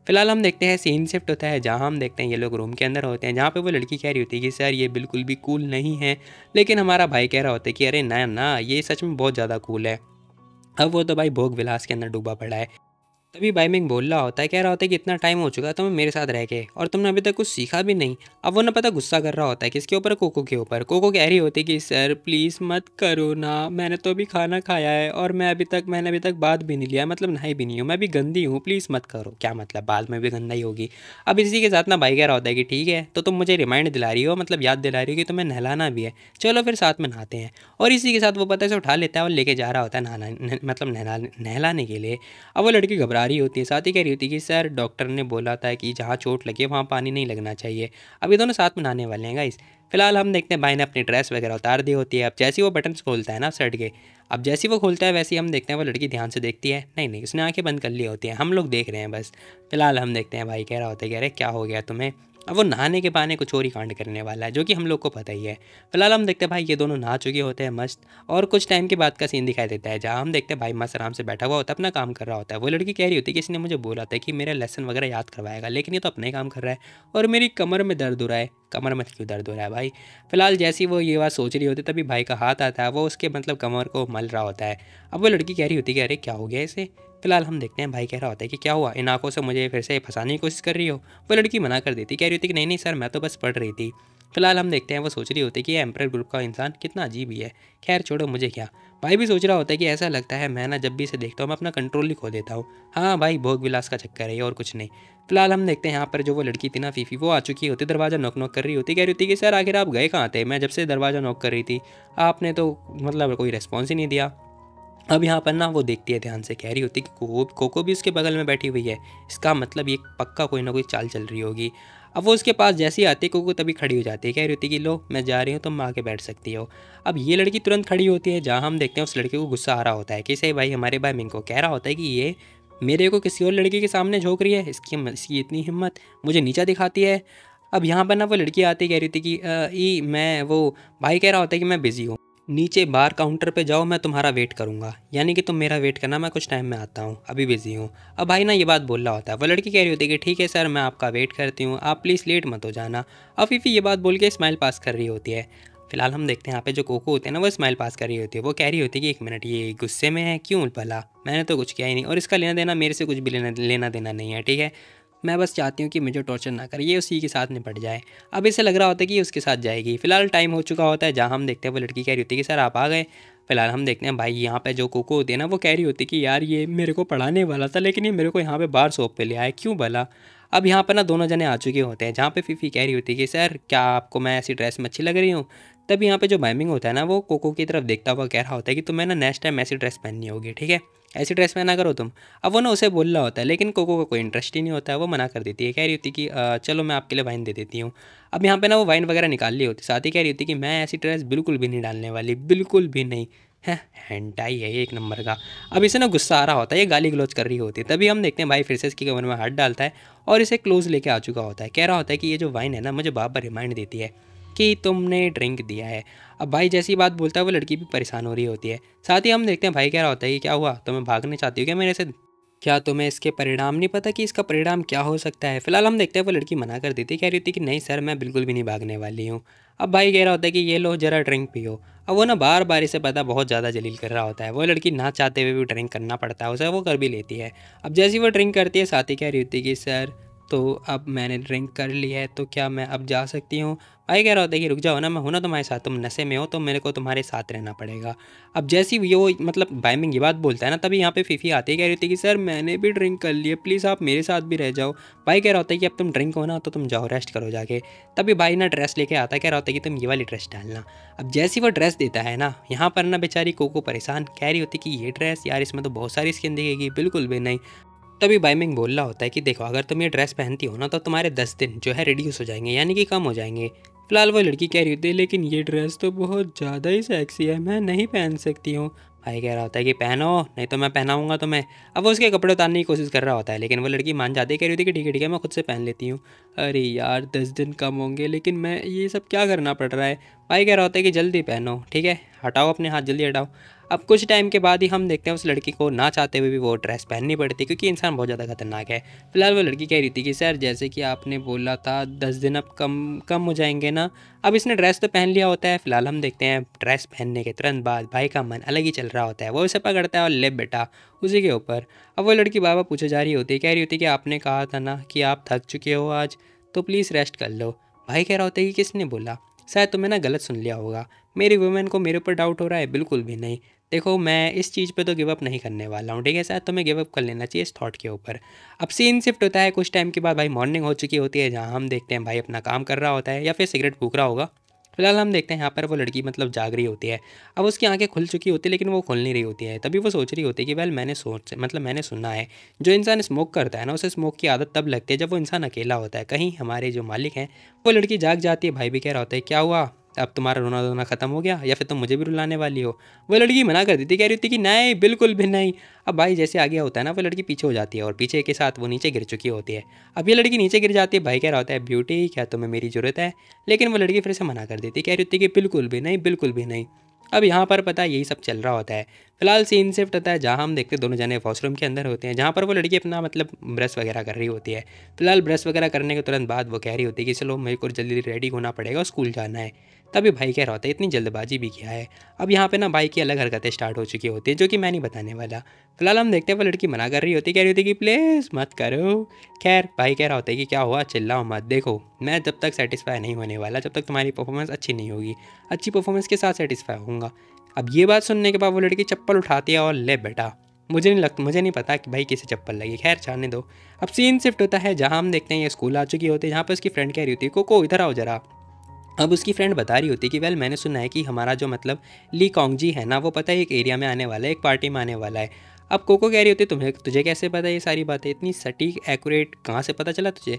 फिलहाल हम देखते हैं सीन शिफ्ट होता है जहाँ हम देखते हैं ये लोग रूम के अंदर होते हैं, जहाँ पे वो लड़की कह रही होती है कि सर ये बिल्कुल भी कूल नहीं है, लेकिन हमारा भाई कह रहा होता है कि अरे ना ना ये सच में बहुत ज़्यादा कूल है। अब वो तो भाई भोग विलास के अंदर डूबा पड़ा है। तभी बाइमिंग बोल रहा होता है, कह रहा होता है कि इतना टाइम हो चुका है तुम्हें मेरे साथ रह के और तुमने अभी तक कुछ सीखा भी नहीं। अब वो ना पता गुस्सा कर रहा होता है किसके ऊपर, कोको के ऊपर। कोको कह रही होती है कि सर प्लीज़ मत करो ना, मैंने तो अभी खाना खाया है और मैंने अभी तक बात भी नहीं लिया, मतलब नहाई भी नहीं हूँ, मैं भी गंदी हूँ, प्लीज़ मत करो। क्या मतलब बाद में भी गंदा ही होगी। अब इसी के साथ ना भाई कह रहा होता है कि ठीक है तो तुम मुझे रिमाइंड दिला रही हो, मतलब याद दिला रही हो कि तुम्हें नहलाना भी है, चलो फिर साथ में नहाते हैं। और इसी के साथ वो पता है उठा लेता है और लेके जा रहा होता है मतलब नहलाने के लिए। अब वो लड़की घबरा रही होती है, साथ ही कह रही होती है कि सर डॉक्टर ने बोला था कि जहाँ चोट लगी है वहाँ पानी नहीं लगना चाहिए। अब ये दोनों साथ में नहाने वाले हैं गाइस। फिलहाल हम देखते हैं भाई ने अपनी ड्रेस वगैरह उतार दी होती है। अब जैसे ही वो बटन खोलता है ना शर्ट के, अब जैसे ही वो खोलता है वैसे ही हम देखते हैं वो लड़की ध्यान से देखती है, नहीं नहीं उसने आंखें बंद कर ली होती हैं, हम लोग देख रहे हैं बस। फिलहाल हम देखते हैं भाई कह रहा होता है कि अरे क्या हो गया तुम्हें। अब वो नहाने के बहाने कुछ और ही कांड करने वाला है जो कि हम लोग को पता ही है। फिलहाल हम देखते हैं भाई ये दोनों नहा चुके होते हैं मस्त। और कुछ टाइम के बाद का सीन दिखाई देता है जहाँ हम देखते हैं भाई मस्त आराम से बैठा हुआ होता है, अपना काम कर रहा होता है। वो लड़की कह रही होती है कि इसने मुझे बोला था कि मेरा लेसन वगैरह याद करवाएगा, लेकिन ये तो अपना ही काम कर रहा है और मेरी कमर में दर्द हो रहा है। कमर में क्यों दर्द हो रहा है भाई। फिलहाल जैसी वो ये बात सोच रही होती तभी भाई का हाथ आता है, वो उसके मतलब कमर को मल रहा होता है। अब वो लड़की कह रही होती है कि अरे क्या हो गया इसे। फिलहाल हम देखते हैं भाई कह रहा होता है कि क्या हुआ, इन आंखों से मुझे फिर से फंसाने की कोशिश कर रही हो। वो लड़की मना कर देती, कह रही होती कि नहीं नहीं सर मैं तो बस पढ़ रही थी। फिलहाल हम देखते हैं वो सोच रही होती है कि ये एम्पायर ग्रुप का इंसान कितना अजीब ही है, खैर छोड़ो मुझे क्या। भाई भी सोच रहा होता है कि ऐसा लगता है मैं ना जब भी इसे देखता हूँ मैं अपना कंट्रोल ही खो देता हूँ। हाँ भाई भोग विलास का चक्कर है ये और कुछ नहीं। फिलहाल हम देखते हैं यहाँ पर जो वो लड़की थी ना फीफी, वो आ चुकी होती, दरवाज़ा नॉक नॉक कर रही होती, कह रही होती कि सर आखिर आप गए कहाँ थे, मैं जब से दरवाज़ा नॉक कर रही थी आपने तो मतलब कोई रिस्पॉन्स ही नहीं दिया। अब यहाँ पर ना वो देखती है ध्यान से, कह रही होती कि कोको भी उसके बगल में बैठी हुई है, इसका मतलब ये पक्का कोई ना कोई चाल चल रही होगी। अब वो उसके पास जैसे ही आती है कोको तभी खड़ी हो जाती है, कह रही होती कि लो मैं जा रही हूँ तुम आके बैठ सकती हो। अब ये लड़की तुरंत खड़ी होती है जहाँ हम देखते हैं उस लड़के को गुस्सा आ रहा होता है कि सही भाई हमारे भाई मिंग को कह रहा होता है कि ये मेरे को किसी और लड़की के सामने झोंक रही है, इसकी इतनी हिम्मत, मुझे नीचा दिखाती है। अब यहाँ पर ना वो लड़की आती कह रही थी कि मैं वो भाई कह रहा होता है कि मैं बिज़ी हूँ, नीचे बार काउंटर पे जाओ मैं तुम्हारा वेट करूंगा, यानी कि तुम मेरा वेट करना मैं कुछ टाइम में आता हूँ अभी बिजी हूँ। अब भाई ना ये बात बोल रहा होता है, वो लड़की कह रही होती है कि ठीक है सर मैं आपका वेट करती हूँ, आप प्लीज़ लेट मत हो जाना। अब फीफी ये बात बोल के स्माइल पास कर रही होती है। फिलहाल हम देखते हैं यहाँ पे जो कोको होते हैं ना वो स्माइल पास कर रही होती है, वो कह रही होती है कि एक मिनट ये गुस्से में है क्यों भला, मैंने तो कुछ किया ही नहीं और इसका लेना देना मेरे से कुछ भी लेना देना नहीं है, ठीक है मैं बस चाहती हूँ कि मुझे टॉर्चर ना करे, ये उसी के साथ निपट जाए। अब इसे लग रहा होता है कि ये उसके साथ जाएगी। फिलहाल टाइम हो चुका होता है जहाँ हम देखते हैं वो लड़की कह रही होती है कि सर आप आ गए। फिलहाल हम देखते हैं भाई यहाँ पे जो कोको होती है ना वो कह रही होती है कि यार ये मेरे को पढ़ाने वाला था लेकिन ये मेरे को यहाँ पे बार शॉप पे ले आया क्यों भला। अब यहाँ पर ना दोनों जने आ चुके होते हैं जहाँ पे फीफी कह रही होती है कि सर क्या आपको मैं ऐसी ड्रेस में अच्छी लग रही हूँ। तब यहाँ पे जो माइमिंग होता है ना वो कोको की तरफ देखता हुआ कह रहा होता है कि तुम्हें ना नेक्स्ट टाइम ऐसी ड्रेस पहननी होगी, ठीक है ऐसी ड्रेस पहना करो तुम। अब वो ना उसे बोल रहा होता है लेकिन कोको को कोई इंटरेस्ट ही नहीं होता है, वो मना कर देती है, कह रही होती कि चलो मैं आपके लिए वाइन दे देती हूँ। अब यहाँ पे ना वो वाइन वगैरह निकाल ली होती, साथ ही कह रही होती कि मैं ऐसी ड्रेस बिल्कुल भी नहीं डालने वाली, बिल्कुल भी नहीं है, हेंटाई है ये एक नंबर का। अब इसे ना गुस्सा आ रहा होता है, ये गाली गलौज कर रही होती है। तभी हम देखते हैं भाई फिर से इसकी कमर में हाथ डालता है और इसे क्लोज लेके आ चुका होता है, कह रहा होता है कि ये जो वाइन है ना मुझे बार बार रिमाइंड देती है कि तुमने ड्रिंक दिया है। अब भाई जैसी बात बोलता है वो लड़की भी परेशान हो रही होती है। साथ ही हम देखते हैं भाई कह रहा होता है कि क्या हुआ, तुम्हें भागने चाहती हो क्या मेरे से, क्या तुम्हें इसके परिणाम नहीं पता कि इसका परिणाम क्या हो सकता है। फिलहाल हम देखते हैं वो लड़की मना कर देती है, कह रही होती कि नहीं सर मैं बिल्कुल भी नहीं भागने वाली हूँ। अब भाई कह रहा होता है कि ये लो जरा ड्रिंक पियो। अब वो ना बार बार इसे पता बहुत ज़्यादा जलील कर रहा होता है, वो लड़की ना चाहते हुए भी ड्रिंक करना पड़ता है उसे, वो कर भी लेती है। अब जैसी वो ड्रिंक करती है साथ ही कह रही होती है कि सर तो अब मैंने ड्रिंक कर ली है तो क्या मैं अब जा सकती हूँ। भाई कह रहा होता है कि रुक जाओ ना, मैं हूं ना तुम्हारे साथ, तुम नशे में हो तो मेरे को तुम्हारे साथ रहना पड़ेगा। अब जैसी ये वो मतलब बाइमिंग ये बात बोलता है ना तभी यहाँ पे फीफी आती है, कह रही होती है कि सर मैंने भी ड्रिंक कर ली है, प्लीज़ आप मेरे साथ भी रह जाओ। भाई कह रहा होता है कि अब तुम ड्रिंक हो ना तो तुम जाओ रेस्ट करो जाके। तभी भाई ना ड्रेस लेके आता है, कह रहा होता है कि तुम ये वाली ड्रेस डालना। अब जैसी वो ड्रेस देता है ना यहाँ पर ना बेचारी कोको परेशान, कह रही होती कि ये ड्रेस यार इसमें तो बहुत सारी स्किन दिखेगी, बिल्कुल भी नहीं। तभी बाइमिंग बोल रहा होता है कि देखो अगर तुम ये ड्रेस पहनती हो ना तो तुम्हारे 10 दिन जो है रिड्यूस हो जाएंगे, यानी कि कम हो जाएंगे। फिलहाल वो लड़की कह रही होती है लेकिन ये ड्रेस तो बहुत ज़्यादा ही सेक्सी है, मैं नहीं पहन सकती हूँ। भाई कह रहा होता है कि पहनो नहीं तो मैं पहनाऊंगा तुम्हें। अब वो उसके कपड़े उतारने की कोशिश कर रहा होता है लेकिन वो लड़की मान जाती है, कह रही होती है कि ठीक है मैं खुद से पहन लेती हूँ। अरे यार 10 दिन कम होंगे लेकिन मैं ये सब क्या करना पड़ रहा है। भाई कह रहा होता है कि जल्दी पहनो, ठीक है, हटाओ अपने हाथ, जल्दी हटाओ। अब कुछ टाइम के बाद ही हम देखते हैं उस लड़की को ना चाहते हुए भी वो ड्रेस पहननी पड़ती है, क्योंकि इंसान बहुत ज़्यादा खतरनाक है। फिलहाल वो लड़की कह रही थी कि सर जैसे कि आपने बोला था 10 दिन अब कम कम हो जाएंगे ना। अब इसने ड्रेस तो पहन लिया होता है। फिलहाल हम देखते हैं ड्रेस पहनने के तुरंत बाद भाई का मन अलग ही चल रहा होता है, वो उसे पकड़ता है और ले बेटा उसी के ऊपर। अब वो लड़की बार बार पूछे जा रही होती है, कह रही होती है कि आपने कहा था ना कि आप थक चुके हो आज, तो प्लीज़ रेस्ट कर लो। भाई कह रहा होता है कि किसने बोला, शायद तुमने ना गलत सुन लिया होगा, मेरी वुमेन को मेरे ऊपर डाउट हो रहा है, बिल्कुल भी नहीं। देखो मैं इस चीज़ पे तो गिव अप नहीं करने वाला हूँ, ठीक है, शायद तुम्हें गिव अप कर लेना चाहिए इस थॉट के ऊपर। अब सीन शिफ्ट होता है कुछ टाइम के बाद, भाई मॉर्निंग हो चुकी होती है, जहाँ हम देखते हैं भाई अपना काम कर रहा होता है या फिर सिगरेट फूक रहा होगा। फिलहाल हम देखते हैं यहाँ पर वो लड़की मतलब जाग रही होती है। अब उसकी आंखें खुल चुकी होती है लेकिन वो खुल नहीं रही होती है। तभी वो सोच रही होती है कि वेल मैंने सुना है जो इंसान स्मोक करता है ना उसे स्मोक की आदत तब लगती है जब वो इंसान अकेला होता है। कहीं हमारे जो मालिक हैं, वो लड़की जाग जाती है। भाई भी कह रहा होता है क्या हुआ, अब तुम्हारा रोना धोना खत्म हो गया या फिर तुम मुझे भी रुलाने वाली हो। वो लड़की मना कर दी थी, कह रही थी कि नहीं बिल्कुल भी नहीं। अब भाई जैसे आगे होता है ना, वो लड़की पीछे हो जाती है और पीछे के साथ वो नीचे गिर चुकी होती है। अब ये लड़की नीचे गिर जाती है। भाई कह रहा होता है ब्यूटी क्या तुम्हें मेरी ज़रूरत है, लेकिन वो लड़की फिर से मना कर देती, कह रही थी कि बिल्कुल भी नहीं, बिल्कुल भी नहीं। अब यहाँ पर पता है यही सब चल रहा होता है। फिलहाल सीन शिफ्ट होता है जहाँ हम देखते हैं दोनों जने वॉशरूम के अंदर होते हैं, जहाँ पर वो लड़की अपना मतलब ब्रश वगैरह कर रही होती है। फिलहाल ब्रश वगैरह करने के तुरंत बाद वो कह रही होती है कि चलो मेरे को जल्दी रेडी होना पड़ेगा, स्कूल जाना है। तभी भाई कह रहा होता है इतनी जल्दबाजी भी क्या है। अब यहाँ पे ना भाई की अलग हरकतें स्टार्ट हो चुकी होती है जो कि मैं नहीं बताने वाला। फिलहाल हम देखते हैं वो लड़की मना कर रही होती है, कह रही होती है कि प्लीज़ मत करो। खैर भाई कह रहा होता है कि क्या हुआ, चिल्लाओ मत, देखो मैं जब तक सेटिस्फाई नहीं होने वाला जब तक तुम्हारी परफॉर्मेंस अच्छी नहीं होगी, अच्छी परफॉर्मेंस के साथ सेटिस्फाई होऊंगा। अब ये बात सुनने के बाद वो लड़की चप्पल उठाती है और ले बेटा, मुझे नहीं पता कि भाई किसे चप्पल लगी, खैर जाने दो। अब सीन शिफ्ट होता है जहाँ हम देखते हैं ये स्कूल आ चुकी होती है, जहाँ पर उसकी फ्रेंड कह रही होती है कोको इधर आओ जरा। अब उसकी फ्रेंड बता रही होती है कि वेल मैंने सुना है कि हमारा जो मतलब ली कॉन्गजी है ना, वो पता है एक एरिया में आने वाला है, एक पार्टी में आने वाला है। अब कोको कह रही होती है तुझे कैसे पता है ये सारी बातें, इतनी सटीक एक्यूरेट कहाँ से पता चला तुझे।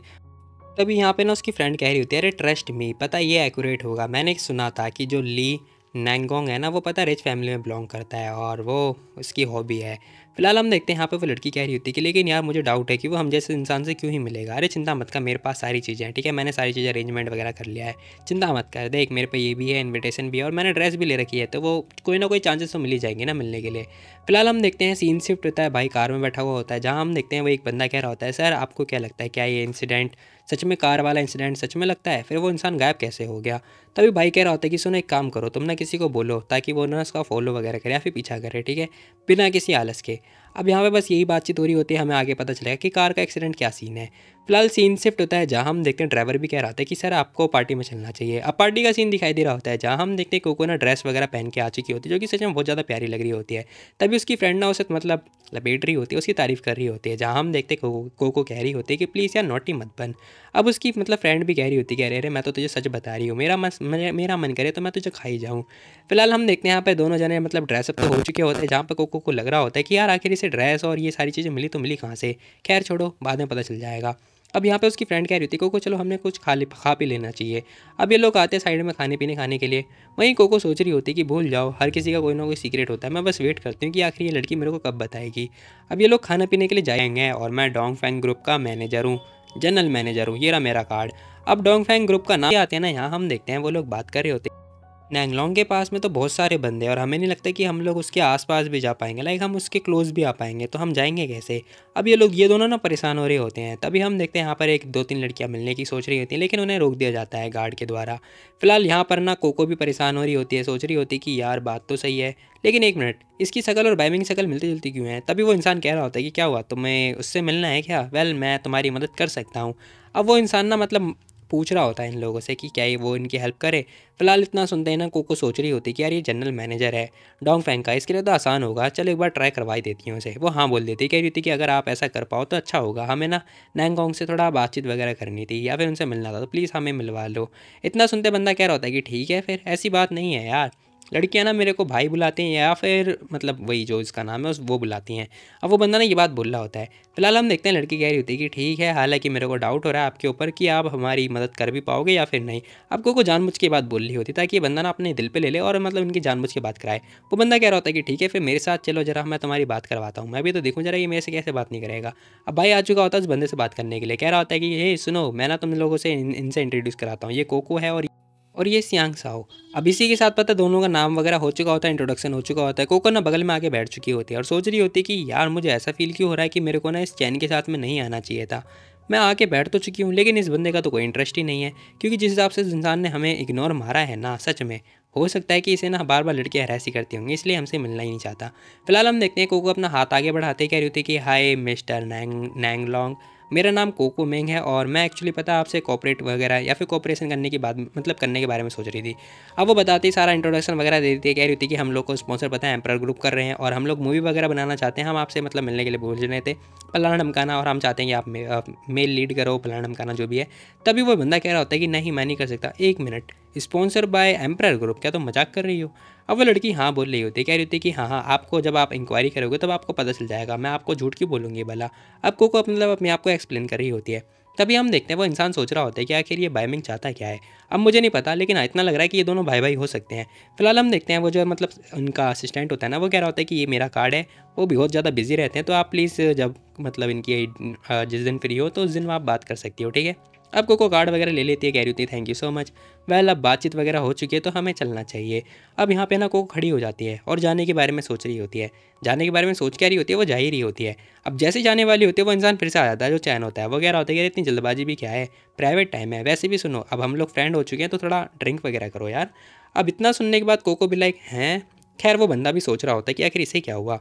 तभी यहाँ पे ना उसकी फ्रेंड कह रही होती है अरे ट्रस्ट मी, पता ये एक्यूरेट होगा, मैंने सुना था कि जो ली नैंगोंग है ना वो पता रिच फैमिली में बिलोंग करता है और वो उसकी हॉबी है। फिलहाल हम देखते हैं यहाँ पे वो लड़की कह रही होती है कि लेकिन यार मुझे डाउट है कि वो हम जैसे इंसान से क्यों ही मिलेगा। अरे चिंता मत कर, मेरे पास सारी चीज़ें हैं, ठीक है, मैंने सारी चीज़ें अरेंजमेंट वगैरह कर लिया है, चिंता मत कर, देख मेरे पे ये भी है, इन्विटेशन भी है और मैंने ड्रेस भी ले रखी है, तो वो कोई ना कोई चांसेस तो मिल ही जाएंगे ना मिलने के लिए। फिलहाल हम देखते हैं सीन शिफ्ट होता है, भाई कार में बैठा हुआ होता है, जहाँ हम देखते हैं वो एक बंदा कह रहा होता है सर आपको क्या लगता है क्या ये इंसिडेंट सच में, कार वाला इंसिडेंट सच में लगता है, फिर वो इंसान गायब कैसे हो गया। तभी भाई कह रहा होता है कि सुनो एक काम करो, तुम ना किसी को बोलो ताकि वो ना उसका फॉलो वगैरह करे या फिर पीछा करे, ठीक है, बिना किसी आलस के। अब यहाँ पे बस यही बातचीत हो रही होती है, हमें आगे पता चलेगा कि कार का एक्सीडेंट क्या सीन है। फिलहाल सीन शिफ्ट होता है जहाँ हम देखते हैं ड्राइवर भी कह रहा था कि सर आपको पार्टी में चलना चाहिए। अब पार्टी का सीन दिखाई दे रहा होता है जहाँ हम देखते हैं कोको ना ड्रेस वगैरह पहन के आ चुकी होती है, जो कि सच में बहुत ज़्यादा प्यारी लग रही होती है। तभी उसकी फ्रेंड ना उसे मतलब लपेट रही होती है, उसकी तारीफ़ कर रही होती है, जहाँ हम देखते हैं कोको कह रही होती है कि प्लीज़ यार नॉटी मत बन। अब उसकी मतलब फ्रेंड भी कह रही होती है कि अरे मैं तो तुझे सच बता रही हूँ, मेरा मन करे तो मैं तुझे खा ही जाऊँ। फिलहाल हम देखते हैं यहाँ पे दोनों जने मतलब ड्रेसअप तो हो चुके होते हैं, जहाँ पे कोको को लग रहा होता है कि यार आखिर इसे ड्रेस और ये सारी चीज़ें मिली तो मिली कहाँ से, खैर छोड़ो बाद में पता चल जाएगा। अब यहाँ पे उसकी फ्रेंड कह रही थी कोको चलो हमने कुछ खा पी लेना चाहिए। अब ये लोग आते हैं साइड में खाने के लिए। वहीं कोको सोच रही होती है कि भूल जाओ, हर किसी का कोई ना कोई सीक्रेट होता है, मैं बस वेट करती हूँ कि आखिर ये लड़की मेरे को कब बताएगी। अब ये लोग खाना पीने के लिए जाएंगे और मैं डोंग फैंग ग्रुप का मैनेजर हूँ, जनरल मैनेजर हूँ, ये रहा मेरा कार्ड। अब डोंग फैंग ग्रुप का नाम आते हैं ना, यहाँ हम देखते हैं वो लोग बात कर रहे होते हैं। नैंगलोंग के पास में तो बहुत सारे बंदे हैं और हमें नहीं लगता कि हम लोग उसके आसपास भी जा पाएंगे, लाइक हम उसके क्लोज भी आ पाएंगे, तो हम जाएंगे कैसे। अब ये दोनों ना परेशान हो रहे होते हैं। तभी हम देखते हैं यहाँ पर एक दो तीन लड़कियाँ मिलने की सोच रही होती हैं लेकिन उन्हें रोक दिया जाता है गार्ड के द्वारा। फिलहाल यहाँ पर ना कोको भी परेशान हो रही होती है, सोच रही होती है कि यार बात तो सही है लेकिन एक मिनट, इसकी शक्ल और बाइमिंग शक्ल मिलती जुलती क्यों है। तभी वो इंसान कह रहा होता है कि क्या हुआ, तुम्हें उससे मिलना है क्या, वेल मैं तुम्हारी मदद कर सकता हूँ। अब वो इंसान ना मतलब पूछ रहा होता है इन लोगों से कि क्या ये वो इनकी हेल्प करे। फिलहाल इतना सुनते ही ना कोको सोच रही होती है कि यार ये जनरल मैनेजर है डोंग फैंग का, इसके लिए तो आसान होगा, चलो एक बार ट्राई करवाई देती हूँ उसे। वो हाँ बोल देती है, कह रही थी कि अगर आप ऐसा कर पाओ तो अच्छा होगा, हमें ना नैंगोंग से थोड़ा बातचीत वगैरह करनी थी या फिर उनसे मिलना था, तो प्लीज़ हमें मिलवा लो। इतना सुनते बंदा कह रहा होता है कि ठीक है फिर, ऐसी बात नहीं है यार, लड़कियां ना मेरे को भाई बुलाती हैं या फिर मतलब वही जो इसका नाम है उस वो बुलाती हैं। अब वो बंदा ना ये बात बोल रहा होता है। फिलहाल हम देखते हैं लड़की कह रही होती है कि ठीक है, हालांकि मेरे को डाउट हो रहा है आपके ऊपर कि आप हमारी मदद कर भी पाओगे या फिर नहीं। अब को जानबूझ के बात बोल रही होती ताकि ये बंदा ना अपने दिल पे ले ले और मतलब इनकी जानबूझ के बात कराए। वो बंदा कह रहा होता है कि ठीक है फिर मेरे साथ चलो जरा, मैं तुम्हारी बात करवाता हूँ, मैं भी तो देखूँ जरा ये मेरे से कैसे बात नहीं करेगा। अब भाई आ चुका होता है उस बंदे से बात करने के लिए, कह रहा होता है कि ये सुनो मैं ना तुम लोगों से इनसे इंट्रोड्यूस कराता हूँ, ये कोको है और और ये सियांग साओ। अब इसी के साथ पता है दोनों का नाम वगैरह हो चुका होता है, इंट्रोडक्शन हो चुका होता है। कोको ना बगल में आके बैठ चुकी होती है और सोच रही होती है कि यार मुझे ऐसा फील क्यों हो रहा है कि मेरे को ना इस चैन के साथ में नहीं आना चाहिए था। मैं आके बैठ तो चुकी हूँ लेकिन इस बंदे का तो कोई इंटरेस्ट ही नहीं है, क्योंकि जिस हिसाब से इस इंसान ने हमें इग्नोर मारा है ना, सच में हो सकता है कि इसे ना बार बार लड़कियां हरासी करती होंगी, इसलिए हमसे मिलना ही नहीं चाहता। फिलहाल हम देखते हैं कोको अपना हाथ आगे बढ़ाते कह रही होती है कि हाय मिस्टर नैंगलोंग, मेरा नाम कोको मेंग है और मैं एक्चुअली पता आपसे कॉपरेट वगैरह या फिर कॉपरेशन करने की बात मतलब करने के बारे में सोच रही थी। अब वो बताती सारा इंट्रोडक्शन वगैरह दे देती है, कह रही होती है कि हम लोग को स्पॉन्सर पता है एम्पर ग्रुप कर रहे हैं और हम लोग मूवी वगैरह बनाना चाहते हैं, हम आपसे मतलब मिलने के लिए बोल रहे थे फलाना ढमकाना, और हम चाहते हैं कि आप मेल लीड करो फलाना ढमकाना जो भी है। तभी वो बंदा कह रहा होता है कि नहीं मैं नहीं कर सकता। एक minute, sponsor by emperor group, क्या तुम मजाक कर रही हो? अब वो लड़की हाँ बोल रही होती है, कह रही होती है कि हाँ हाँ आपको जब आप इंक्वायरी करोगे तब आपको पता चल जाएगा, मैं आपको झूठ क्यों बोलूँगी भला। अब कोको मतलब अपने आप को एक्सप्लेन कर रही होती है। तभी हम देखते हैं वो इंसान सोच रहा होता है कि आखिर ये बाइमिंग चाहता क्या है। अब मुझे नहीं पता लेकिन इतना लग रहा है कि ये दोनों भाई भाई हो सकते हैं। फिलहाल हम देखते हैं वो जो मतलब उनका असिस्टेंट होता है ना, वो कह रहा होता है कि ये मेरा कार्ड है, वो बहुत ज़्यादा बिजी रहते हैं, तो आप प्लीज़ जब मतलब इनकी जिस दिन फ्री हो तो उस दिन आप बात कर सकती हो, ठीक है। अब कोको कार्ड वगैरह ले लेती है, कह रही होती है thank you so much. Well अब बातचीत वगैरह हो चुकी है तो हमें चलना चाहिए। अब यहाँ पे ना कोको खड़ी हो जाती है और जाने के बारे में सोच रही होती है। जाने के बारे में सोच क्या रही होती है, वो जा ही रही होती है। अब जैसे जाने वाली होती है वो इंसान फिर से आ जाता है जो चैन होता है। वो कह रहा होता है कि इतनी जल्दबाजी भी क्या है, प्राइवेट टाइम है, वैसे भी सुनो अब हम लोग फ्रेंड हो चुके हैं तो थोड़ा ड्रिंक वगैरह करो यार। अब इतना सुनने के बाद कोको भी लाइक हैं। खैर वो बंदा भी सोच रहा होता है कि आखिर इसे क्या हुआ।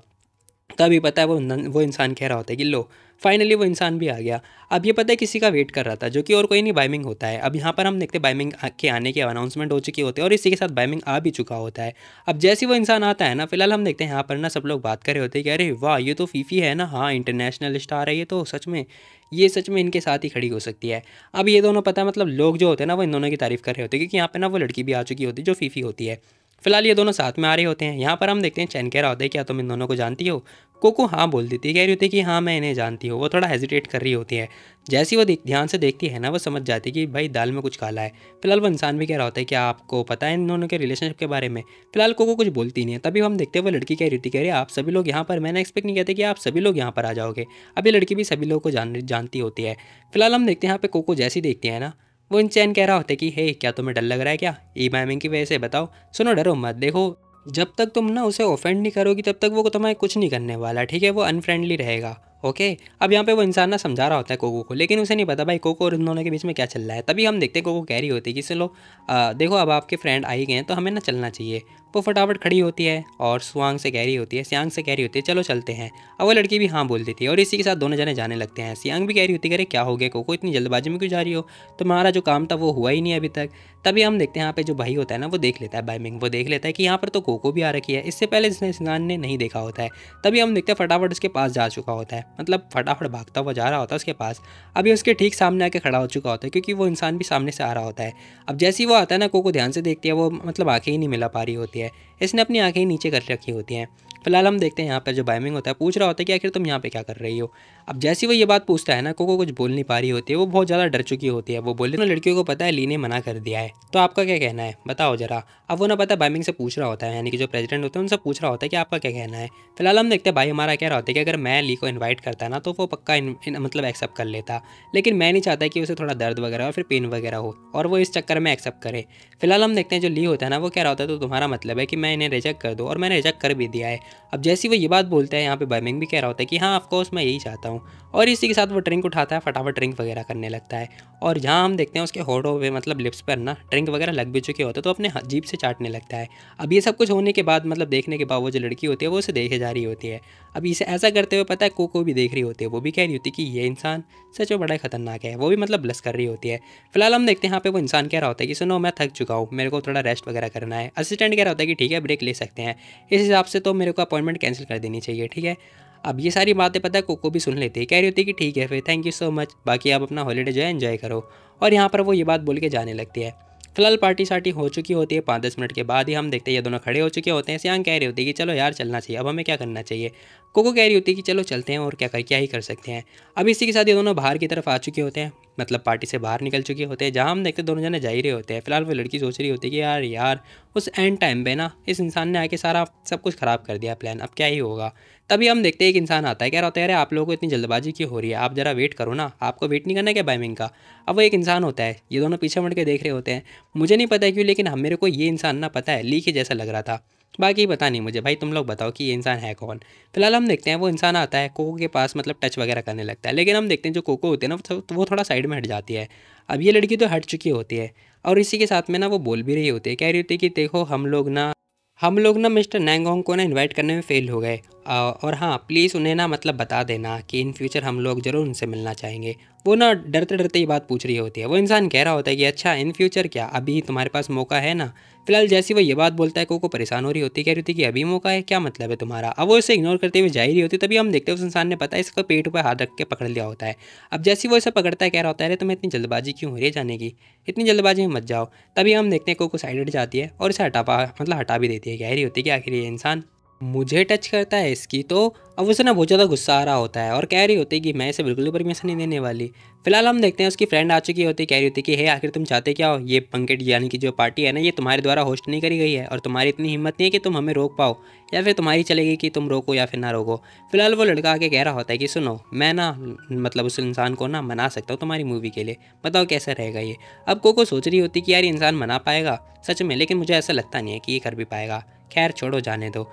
तभी पता है वो इंसान कह रहा होता है कि लो फाइनली वो इंसान भी आ गया। अब ये पता है किसी का वेट कर रहा था जो कि और कोई नहीं बाइमिंग होता है। अब यहाँ पर हम देखते हैं बाइमिंग के आने के अनाउंसमेंट हो चुके होते हैं और इसी के साथ बाइमिंग आ भी चुका होता है। अब जैसे वो इंसान आता है ना, फिलहाल हम देखते हैं यहाँ पर ना सब लोग बात कर रहे होते हैं कि अरे वाह ये तो फीफी है ना, हाँ इंटरनेशनल स्टार है ये तो, सच में ये सच में इनके साथ ही खड़ी हो सकती है। अब ये दोनों पता है मतलब लोग जो होते हैं ना वो इन दोनों की तारीफ कर रहे होते हैं, क्योंकि यहाँ पर ना वो लड़की भी आ चुकी होती है जो फीफी होती है। फिलहाल ये दोनों साथ में आ रहे होते हैं। यहाँ पर हम देखते हैं चैन कह रहा होता है क्या तुम इन दोनों को जानती हो। कोको हाँ बोल देती है, कह रही होती है कि हाँ मैं इन्हें जानती हूँ। वो थोड़ा हेजिटेट कर रही होती है। जैसी वो ध्यान से देखती है ना, वो समझ जाती है कि भाई दाल में कुछ काला है। फिलहाल वो इंसान भी कह रहा होता है क्या आपको पता है इन दोनों के रिलेशनशिप के बारे में। फिलहाल कोको कुछ बोलती नहीं है। तभी हम देखते हैं वो लड़की कह रही थी, कह रही आप सभी लोग यहाँ पर, मैंने एक्सपेक्ट नहीं किया था कि आप सभी लोग यहाँ पर आ जाओगे। अब ये लड़की भी सभी लोगों को जानती होती है। फिलहाल हम देखते हैं यहाँ पे कोको जैसी देखती है ना, वो इनचैन कह रहा होता है कि हे क्या तुम्हें डर लग रहा है क्या ई मैमिंग की वजह से, बताओ। सुनो डरो मत, देखो जब तक तुम ना उसे ऑफेंड नहीं करोगी तब तक वो तुम्हें कुछ नहीं करने वाला, ठीक है, वो अनफ्रेंडली रहेगा। ओके। अब यहाँ पे वो इंसान ना समझा रहा होता है कोको को, लेकिन उसे नहीं पता भाई कोको और इन दोनों के बीच में क्या चल रहा है। तभी हम देखते हैं कोको कह रही होती है कि चलो देखो अब आपके फ्रेंड आ ही गए हैं तो हमें ना चलना चाहिए। वो फटाफट खड़ी होती है और सियांग से कह रही होती है चलो चलते हैं। अब वो लड़की भी हाँ बोल देती है और इसी के साथ दोनों जने जाने लगते हैं। सियांग भी कह रही होती है अरे क्या हो गया कोको, इतनी जल्दबाजी में क्यों जा रही हो, तुम्हारा जो काम था वो हुआ ही नहीं अभी तक। तभी हम देखते हैं यहाँ पे जो भाई होता है ना वो देख लेता है, बाइमिंग वो देख लेता है कि यहाँ पर तो कोको भी आ रखी है, इससे पहले इस इंसान ने नहीं देखा होता है। तभी हम देखते हैं फटाफट उसके पास जा चुका होता है, मतलब फटाफट भागता हुआ जा रहा होता है उसके पास। अभी उसके ठीक सामने आके खड़ा हो चुका होता है क्योंकि वो इंसान भी सामने से आ रहा होता है। अब जैसे ही वो आता है ना, कोको ध्यान से देखती है, वो मतलब आंखें ही नहीं मिला पा रही होती है, इसने अपनी आंखें ही नीचे कर रखी होती हैं। फिलहाल हम देखते हैं यहाँ पर जो बाइमिंग होता है पूछ रहा होता है कि आखिर तुम यहाँ पे क्या कर रही हो। अब जैसे वो ये बात पूछता है ना, कोको कुछ बोल नहीं पा रही होती है, वो बहुत ज़्यादा डर चुकी होती है। वो बोले ना लड़कियों को पता है ली ने मना कर दिया है, तो आपका क्या कहना है बताओ जरा। अब वो ना पता है बाइमिंग से पूछ रहा होता है, यानी कि जो प्रेसिडेंट होते हैं उनसे पूछ रहा होता है कि आपका क्या कहना है। फिलहाल हम देखते हैं भाई हमारा कह रहा होता है कि अगर मैं ली को इन्वाइट करता ना तो वो पक्का मतलब एक्सेप्ट कर लेता, लेकिन मैं नहीं चाहता कि उसे थोड़ा दर्द वगैरह और फिर पेन वगैरह हो और वो इस चक्कर में एक्सेप्ट करे। फिलहाल हम देखते हैं जो ली होता है ना, वो कह रहा होता है तो तुम्हारा मतलब है कि मैं इन्हें रिजेक्ट कर दूँ, और मैंने रिजेक्ट कर भी दिया है। अब जैसी वो ये बात बोलता है यहाँ पे बाइमिंग भी कह रहा होता है कि हाँ ऑफकोर्स मैं यही चाहता हूँ, और इसी के साथ वो ड्रिंक उठाता है, फटाफट ड्रिंक वगैरह करने लगता है। और जहाँ हम देखते हैं उसके होठों पे मतलब लिप्स पर ना ड्रिंक वगैरह लग भी चुके होते हैं, तो अपने जीभ से चाटने लगता है। अब ये सब कुछ होने के बाद मतलब देखने के बाद वो जो लड़की होती है वो उसे देखे जा रही होती है। अब इसे ऐसा करते हुए पता है कोको भी देख रही होती है, वो भी कह रही होती है कि ये इंसान सच में बड़ा खतरनाक है, वो भी मतलब ब्लश कर रही होती है। फिलहाल हम देखते हैं यहाँ पे वो इंसान कह रहा होता है कि सुनो मैं थक चुका हूँ, मेरे को थोड़ा रेस्ट वगैरह करना है। असिस्टेंट कह रहा होता है कि ठीक है ब्रेक ले सकते हैं, इस हिसाब से तो मेरे को अपॉइंटमेंट कैंसिल कर देनी चाहिए, ठीक है। अब ये सारी बातें पता है कोको भी सुन लेती है, कह रही होती है कि ठीक है फिर थैंक यू सो मच, बाकी आप अपना हॉलीडे जो है एंजॉय करो। और यहाँ पर वो ये बात बोल के जाने लगती है। फिलहाल पार्टी सार्टी हो चुकी होती है, 5-10 मिनट के बाद ही हम देखते हैं ये दोनों खड़े हो चुके होते हैं। सियांग कह रही होती है कि चलो यार चलना चाहिए, अब हमें क्या करना चाहिए। कोको कह रही होती है कि चलो चलते हैं और क्या ही कर सकते हैं। अब इसी के साथ ये दोनों बाहर की तरफ आ चुके होते हैं। मतलब पार्टी से बाहर निकल चुके होते हैं, जहाँ हम देखते हैं दोनों जने जा ही रहे होते हैं। फिलहाल वो लड़की सोच रही होती है कि यार यार उस एंड टाइम पे ना इस इंसान ने आके सारा सब कुछ ख़राब कर दिया प्लान, अब क्या ही होगा। तभी हम देखते हैं एक इंसान आता है, कह रहा होता है अरे आप लोगों को इतनी जल्दबाजी क्यों हो रही है, आप ज़रा वेट करो ना, आपको वेट नहीं करना है क्या बाइमिंग का। अब वो एक इंसान होता है, ये दोनों पीछे मुड़ के देख रहे होते हैं। मुझे नहीं पता क्यों, लेकिन हम मेरे को ये इंसान ना पता है ली के जैसा लग रहा था। बाकी पता नहीं मुझे, भाई तुम लोग बताओ कि ये इंसान है कौन। फिलहाल हम देखते हैं वो इंसान आता है कोको के पास, मतलब टच वगैरह करने लगता है, लेकिन हम देखते हैं जो कोको होती है ना वो थोड़ा साइड में हट जाती है। अब ये लड़की तो हट चुकी होती है और इसी के साथ में ना वो बोल भी रही होती है, कह रही होती है कि देखो हम लोग ना मिस्टर नैंगोंग को ना इनवाइट करने में फ़ेल हो गए। और हाँ प्लीज़ उन्हें ना मतलब बता देना कि इन फ्यूचर हम लोग ज़रूर उनसे मिलना चाहेंगे। वो ना डरते डरते ये बात पूछ रही होती है। वो इंसान कह रहा होता है कि अच्छा इन फ्यूचर क्या, अभी तुम्हारे पास मौका है ना। फिलहाल जैसी वो ये बात बोलता है कोको परेशान हो रही होती है, कह रही होती है कि अभी मौका है, क्या मतलब है तुम्हारा। अब वो इसे इग्नोर करते हुए जा ही रही होती, तभी हम देखते हैं उस इंसान ने पता है इसका पेट पर हाथ रख के पकड़ लिया होता है। अब जैसे वो इसे पकड़ता है, कह रहा होता है अरे तुम्हें इतनी जल्दबाजी क्यों हो रही है जाने की, इतनी जल्दबाजी में मत जाओ। तभी हम देखते हैं कोको साइड हट जाती है और इसे हटा भी देती है। कह रही होती है कि आखिर ये इंसान मुझे टच करता है इसकी तो। अब उसे ना बहुत ज़्यादा गुस्सा आ रहा होता है और कह रही होती है कि मैं इसे बिल्कुल भी परमिशन नहीं देने वाली। फिलहाल हम देखते हैं उसकी फ्रेंड आ चुकी होती है, कह रही होती है कि हे आखिर तुम चाहते क्या हो, ये पंकेट यानी कि जो पार्टी है ना ये तुम्हारे द्वारा होस्ट नहीं करी गई है और तुम्हारी इतनी हिम्मत नहीं है कि तुम हमें रोक पाओ, या फिर तुम्हारी चलेगी कि तुम रोको या फिर ना रोको। फिलहाल वो लड़का आके कह रहा होता है कि सुनो मैं ना मतलब उस इंसान को ना मना सकता हूँ तुम्हारी मूवी के लिए, बताओ कैसा रहेगा ये। अब कोको सोच रही होती कि यार ये इंसान मना पाएगा सच में, लेकिन मुझे ऐसा लगता नहीं है कि ये कर भी पाएगा। खैर छोड़ो जाने दो।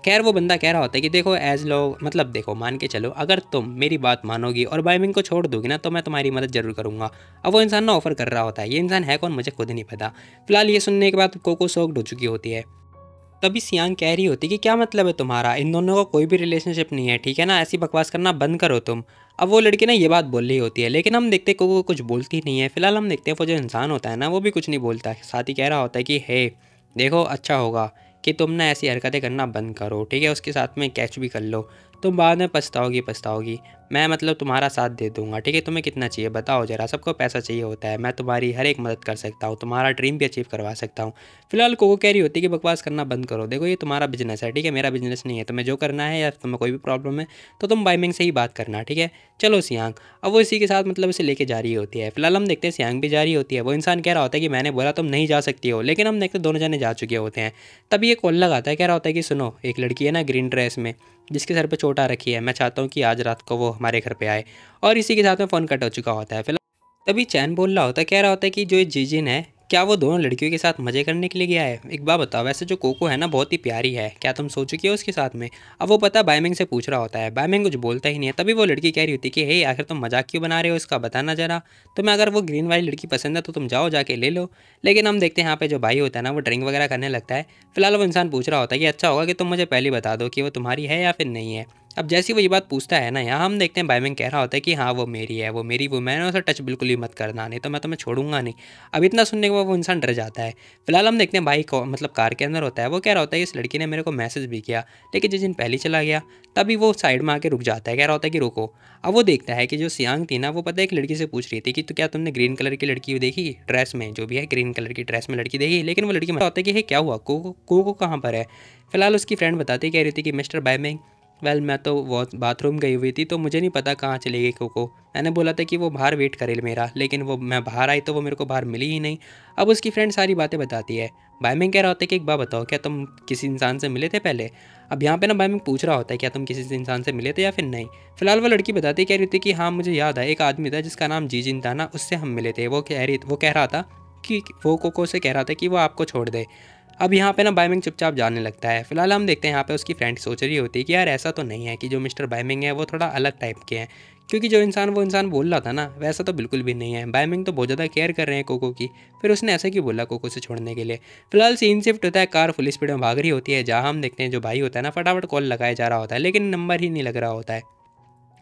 खैर वो बंदा कह रहा होता है कि देखो एज लो मतलब देखो मान के चलो अगर तुम मेरी बात मानोगी और बाइमिंग को छोड़ दोगी ना तो मैं तुम्हारी मदद जरूर करूंगा। अब वो इंसान ना ऑफर कर रहा होता है, ये इंसान है कौन मुझे खुद नहीं पता। फिलहाल ये सुनने के बाद कोको शॉक्ड हो चुकी होती है। तभी सियांग कह रही होती कि क्या मतलब है तुम्हारा, इन दोनों का कोई भी रिलेशनशिप नहीं है, ठीक है ना, ऐसी बकवास करना बंद करो तुम। अब वो लड़की ना ये बात बोल रही होती है, लेकिन हम देखते कोको कुछ बोलती नहीं है। फिलहाल हम देखते हैं वो जो इंसान होता है ना वो भी कुछ नहीं बोलता है, साथ ही कह रहा होता है कि हे देखो अच्छा होगा कि तुम ना ऐसी हरकतें करना बंद करो, ठीक है, उसके साथ में कैच भी कर लो, तुम बाद में पछताओगी पछताओगी। मैं मतलब तुम्हारा साथ दे दूंगा, ठीक है, तुम्हें कितना चाहिए बताओ जरा, सबको पैसा चाहिए होता है, मैं तुम्हारी हर एक मदद कर सकता हूँ, तुम्हारा ड्रीम भी अचीव करवा सकता हूँ। फिलहाल कोको कह रही होती है कि बकवास करना बंद करो, देखो ये तुम्हारा बिजनेस है, ठीक है, मेरा बिजनेस नहीं है, तुम्हें जो करना है या तुम्हें कोई भी प्रॉब्लम है तो तुम बाइमिंग से ही बात करना, ठीक है, चलो सियांग। अब वो इसी के साथ मतलब इसे लेके जा रही होती है। फिलहाल हम देखते हैं सियांग भी जा रही होती है। वो इंसान कह रहा होता है कि मैंने बोला तुम नहीं जा सकती हो, लेकिन हम देखते दोनों जने जा चुके होते हैं। तभी ये कॉल लगाता है, कह रहा होता है कि सुनो एक लड़की है ना ग्रीन ड्रेस में जिसके सर पे चोट आ रखी है, मैं चाहता हूँ कि आज रात को वो हमारे घर पे आए। और इसी के साथ में फ़ोन कट हो चुका होता है। फिलहाल तभी चैन बोल रहा होता है, कह रहा होता है कि जो ये जीजिन है क्या वो दोनों लड़कियों के साथ मज़े करने के लिए गया है। एक बात बताओ, वैसे जो कोको है ना बहुत ही प्यारी है, क्या तुम सो चुकी हो उसके साथ में। अब वो पता बाइमिंग से पूछ रहा होता है, बाइमिंग कुछ बोलता ही नहीं है। तभी वो लड़की कह रही होती है कि हे आखिर तुम मजाक क्यों बना रहे हो इसका, बताना जरा, तुम्हें अगर वो ग्रीन वाली लड़की पसंद है तो तुम जाओ जाके ले लो। लेकिन हम देखते हैं यहाँ पे जो भाई होता है ना वो ड्रिंक वगैरह करने लगता है। फिलहाल वो इंसान पूछ रहा होता है कि अच्छा होगा कि तुम मुझे पहले बता दो कि वो तुम्हारी है या फिर नहीं है। अब जैसी वो ये बात पूछता है ना, यहाँ हम देखते हैं बाइमिंग कह रहा होता है कि हाँ वो मेरी है, वो मेरी वो मैंने उसे टच बिल्कुल ही मत करना, नहीं तो मैं तुम्हें छोड़ूंगा नहीं। अब इतना सुनने के बाद वो इंसान डर जाता है। फिलहाल हम देखते हैं भाई को मतलब कार के अंदर होता है, वो कह रहा होता है इस लड़की ने मेरे को मैसेज भी किया लेकिन जिस दिन पहले चला गया। तभी वो साइड में आके रुक जाता है, कह रहा होता है कि रुको। अब वो देखता है कि जो सियांग थी ना वो पता है एक लड़की से पूछ रही थी कि तो क्या तुमने ग्रीन कलर की लड़की देखी ड्रेस में, जो भी है ग्रीन कलर की ड्रेस में लड़की देखी, लेकिन वो लड़की होता है कि हे क्या हुआ, कोको कहाँ पर है। फिलहाल उसकी फ्रेंड बताती कह रही थी कि मिस्टर बाइमिंग वेल मैं तो वो बाथरूम गई हुई थी तो मुझे नहीं पता कहाँ चली गई कोको, मैंने बोला था कि वो बाहर वेट करे मेरा, लेकिन वो मैं बाहर आई तो वो मेरे को बाहर मिली ही नहीं। अब उसकी फ्रेंड सारी बातें बताती है। बाइमिंग कह रहा होता है कि एक बात बताओ क्या तुम किसी इंसान से मिले थे पहले। अब यहाँ पे ना बाइमिंग पूछ रहा होता है क्या तुम किसी इंसान से मिले थे या फिर नहीं। फिलहाल वो लड़की बताती कह रही थी कि हाँ मुझे याद है एक आदमी था जिसका नाम जीजिन था ना, उससे हम मिले थे। वो कह रहा था कि वो कोको से कह रहा था कि वो आपको छोड़ दे। अब यहाँ पे ना बाइमिंग चुपचाप जाने लगता है। फिलहाल हम देखते हैं यहाँ पे उसकी फ्रेंड सोच रही होती है कि यार ऐसा तो नहीं है कि जो मिस्टर बाइमिंग है वो थोड़ा अलग टाइप के हैं, क्योंकि जो इंसान वो इंसान बोल रहा था ना वैसा तो बिल्कुल भी नहीं है। बाइमिंग तो बहुत ज़्यादा केयर कर रहे हैं कोको की, फिर उसने ऐसा क्यों बोला कोको से छोड़ने के लिए। फिलहाल सीन शिफ्ट होता है, कार फुल स्पीड में भाग रही होती है, जहाँ हम देखते हैं जो भाई होता है ना फटाफट कॉल लगाया जा रहा होता है लेकिन नंबर ही नहीं लग रहा होता है।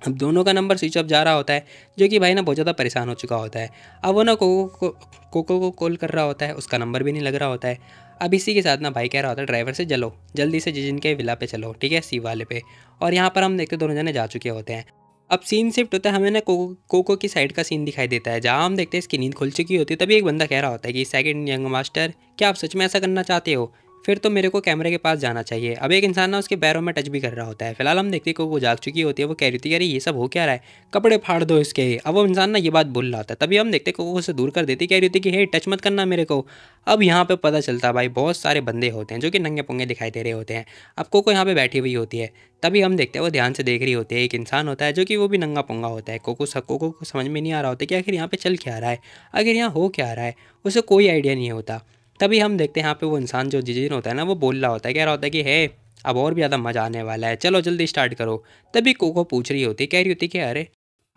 अब दोनों का नंबर स्विच ऑफ जा रहा होता है, जो कि भाई ना बहुत ज़्यादा परेशान हो चुका होता है। अब वो ना कोको को कॉल कर रहा होता है, उसका नंबर भी नहीं लग रहा होता है। अब इसी के साथ ना भाई कह रहा होता है ड्राइवर से चलो जल्दी से जिजिन के विला पे चलो, ठीक है, सी वाले पे। और यहाँ पर हम देखते दोनों जने जा चुके होते हैं। अब सीन शिफ्ट होता है, हमें ना कोको की साइड का सीन दिखाई देता है, जहाँ हम देखते हैं इसकी नींद खुल चुकी होती है। तभी एक बंदा कह रहा होता है कि सेकंड यंग मास्टर क्या आप सच में ऐसा करना चाहते हो, फिर तो मेरे को कैमरे के पास जाना चाहिए। अब एक इंसान ना उसके पैरों में टच भी कर रहा होता है। फिलहाल हम देखते हैं कि वो जाग चुकी होती है। वो कह रही थी कि अरे ये सब हो क्या रहा है, कपड़े फाड़ दो इसके। अब वो इंसान ना ये बात बोल रहा होता है, तभी हम देखते हैं कि वो उसे दूर कर देती, कह रही थी कि हे टच मत करना मेरे को। अब यहाँ पे पता चलता है भाई बहुत सारे बंदे होते हैं जो कि नंगे पुंगे दिखाई दे रहे होते हैं। अब कोको यहाँ पे बैठी हुई होती है, तभी हम देखते हैं वो ध्यान से देख रही होती है। एक इंसान होता है जो कि वो भी नंगा पुंगा होता है। कोको को समझ में नहीं आ रहा होता कि आखिर यहाँ पे चल क्या रहा है, आखिर यहाँ हो क्या रहा है, उसे कोई आइडिया नहीं होता। तभी हम देखते हैं यहाँ पे वो इंसान जो जिजिन होता है ना, वो बोल रहा होता है, कह रहा होता है कि हे अब और भी ज़्यादा मज़ा आने वाला है, चलो जल्दी स्टार्ट करो। तभी कोको पूछ रही होती, कह रही होती कि अरे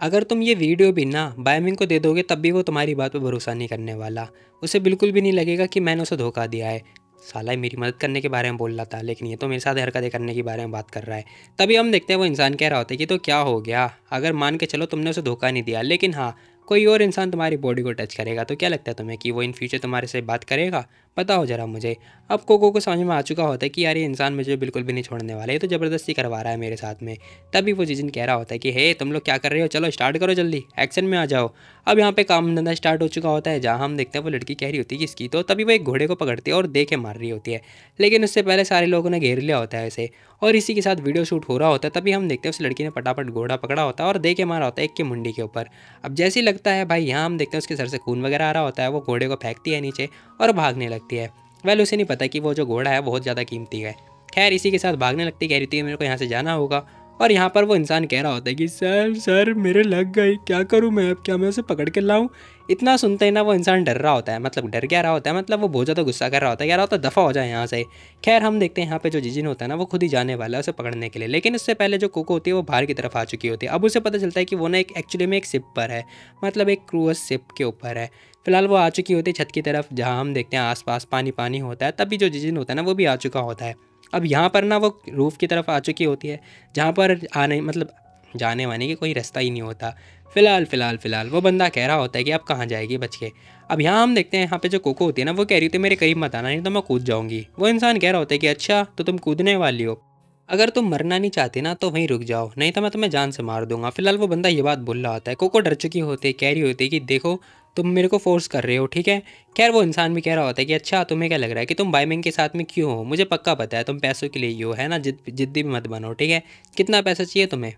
अगर तुम ये वीडियो भी ना बायमिंग को दे दोगे तब भी वो तुम्हारी बात पे भरोसा नहीं करने वाला। उसे बिल्कुल भी नहीं लगेगा कि मैंने उसे धोखा दिया है। साला ये मेरी मदद करने के बारे में बोल रहा था, लेकिन ये तो मेरे साथ हरकतें करने के बारे में बात कर रहा है। तभी हम देखते हैं वो इंसान कह रहा होता है कि तो क्या हो गया, अगर मान के चलो तुमने उसे धोखा नहीं दिया, लेकिन हाँ कोई और इंसान तुम्हारी बॉडी को टच करेगा तो क्या लगता है तुम्हें कि वो इन फ्यूचर तुम्हारे से बात करेगा? बताओ ज़रा मुझे। अब कोको को समझ में आ चुका होता है कि यार ये इंसान मुझे बिल्कुल भी नहीं छोड़ने वाला है, ये तो ज़बरदस्ती करवा रहा है मेरे साथ में। तभी वो जिजिन कह रहा होता है कि हे तुम लोग क्या कर रहे हो, चलो स्टार्ट करो जल्दी, एक्शन में आ जाओ। अब यहाँ पे काम धंधा स्टार्ट हो चुका होता है, जहाँ हम देखते हैं वो लड़की कह रही होती है कि इसकी तो, तभी वो एक घोड़े को पकड़ती है और दे के मार रही होती है। लेकिन उससे पहले सारे लोगों ने घेर लिया होता है इसे, और इसी के साथ वीडियो शूट हो रहा होता है। तभी हम देखते हैं उस लड़की ने फटाफट घोड़ा पकड़ा होता है और दे के मारा होता है एक की मुंडी के ऊपर। अब जैसे ही लगता है भाई, यहाँ हम देखते हैं उसके सर से खून वगैरह आ रहा होता है, वो घोड़े को फेंकती है नीचे और भागने लगती है। वेल उसे नहीं पता कि वो जो घोड़ा है बहुत ज़्यादा कीमती है। खैर इसी के साथ भागने लगती, कह रही थी मेरे को यहाँ से जाना होगा। और यहाँ पर वो इंसान कह रहा होता है कि सर सर मेरे लग गई, क्या करूँ मैं अब, क्या मैं उसे पकड़ के लाऊं? इतना सुनते ही ना वो इंसान डर रहा होता है, मतलब डर क्या रहा होता है, मतलब वो बहुत ज़्यादा गुस्सा कर रहा होता है, कह रहा होता है दफ़ा हो जाए यहाँ से। खैर हम देखते हैं यहाँ पे जो जिजिन होता है ना, वो खुद ही जाने वाला है उसे पकड़ने के लिए, लेकिन इससे पहले जो कोको होती है वो बाहर की तरफ आ चुकी होती है। अब उसे पता चलता है कि वो ना एक एक्चुअली में एक शिप पर है, मतलब एक क्रूज़ शिप के ऊपर है। फिलहाल वो आ चुकी होती है छत की तरफ, जहाँ हम देखते हैं आसपास पानी पानी होता है। तभी जो जिजिन होता है ना वो भी आ चुका होता है। अब यहाँ पर ना वो रूफ़ की तरफ आ चुकी होती है, जहाँ पर आने मतलब जाने वाने की कोई रास्ता ही नहीं होता। फ़िलहाल वो बंदा कह रहा होता है कि अब कहाँ जाएगी बच के। अब यहाँ हम देखते हैं यहाँ पे जो कोको होती है ना, वो कह रही थी मेरे करीब मत आना नहीं तो मैं कूद जाऊँगी। वो इंसान कह रहा होता है कि अच्छा तो तुम कूदने वाली हो, अगर तुम मरना नहीं चाहती ना तो वहीं रुक जाओ, नहीं तो मैं तुम्हें जान से मार दूंगा। फिलहाल वो बंदा ये बात बोल रहा होता है, कोको डर चुकी होती है, कह रही होती है कि देखो तुम मेरे को फोर्स कर रहे हो, ठीक है। खैर वो इंसान भी कह रहा होता है कि अच्छा तुम्हें क्या लग रहा है कि तुम बाइमिंग के साथ में क्यों हो, मुझे पक्का पता है तुम पैसों के लिए ही हो, है ना, जिद्दी भी मत बनो, ठीक है। कितना पैसा चाहिए तुम्हें,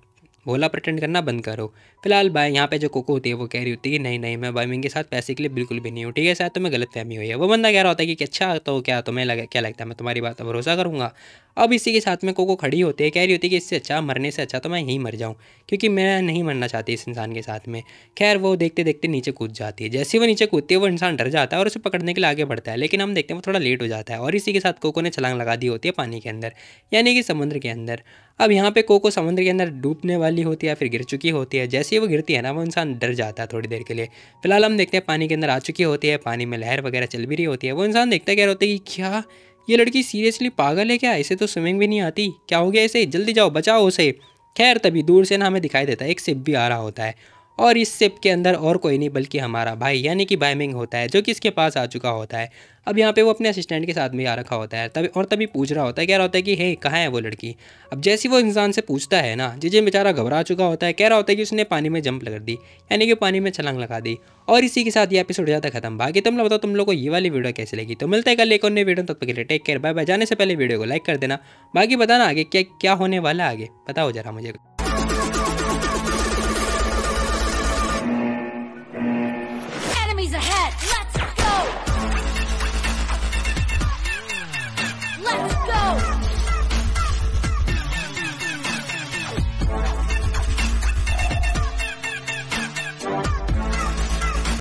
भोला प्रटेंड करना बंद करो। फिलहाल बाय यहाँ पे जो कोको होती है वो कह रही होती है कि नहीं नहीं मैं बाइमिंग के साथ पैसे के लिए बिल्कुल भी नहीं हूँ, ठीक है, शायद तुम्हें गलतफहमी हुई है। वो बंदा कह रहा होता है कि अच्छा तो क्या तुम्हें क्या लगता है मैं तुम्हारी बात पर भरोसा करूँगा। अब इसी के साथ में कोको खड़ी होती है, कह रही होती है कि इससे अच्छा मरने से अच्छा तो मैं यहीं मर जाऊँ, क्योंकि मैं नहीं मरना चाहती इस इंसान के साथ में। खैर वो देखते देखते नीचे कूद जाती है। जैसे ही वो नीचे कूदती है वो इंसान डर जाता है और उसे पकड़ने के लिए आगे बढ़ता है, लेकिन हम देखते हैं वो थोड़ा लेट हो जाता है। और इसी के साथ कोको ने छलांग लगा दी होती है पानी के अंदर, यानी कि समुद्र के अंदर। अब यहाँ पे कोको समुद्र के अंदर डूबने वाली होती है, फिर गिर चुकी होती है। जैसे ही वो गिरती है ना वो इंसान डर जाता है थोड़ी देर के लिए। फिलहाल हम देखते हैं पानी के अंदर आ चुकी होती है, पानी में लहर वगैरह चल भी रही होती है। वो इंसान देखता है, कह रहा होता है कि क्या ये लड़की सीरियसली पागल है क्या, इसे तो स्विमिंग भी नहीं आती, क्या हो गया इसे, जल्दी जाओ बचाओ उसे। खैर तभी दूर से ना हमें दिखाई देता है एक शिप भी आ रहा होता है, और इस शिप के अंदर और कोई नहीं बल्कि हमारा भाई यानी कि बाइमिंग होता है, जो कि इसके पास आ चुका होता है। अब यहाँ पे वो अपने असिस्टेंट के साथ में आ रखा होता है, तभी पूछ रहा होता है, कह रहा होता है कि हे कहाँ है वो लड़की। अब जैसे वो इंसान से पूछता है ना, जिजिन बेचारा घबरा चुका होता है, कह रहा होता है कि उसने पानी में जंप कर दी, यानी कि पानी में छलांग लगा दी। और इसी के साथ ये एपिसोड जाता खत्म। बाकी तुम लोग बताओ तुम लोग को ये वाली वीडियो कैसी लगी, तो मिलता है कल एक और नई वीडियो, तब तक के लिए टेक केयर, बाय बाय। जाने से पहले वीडियो को लाइक कर देना, बाकी बताना आगे क्या क्या होने वाला है, आगे बताओ जरा मुझे।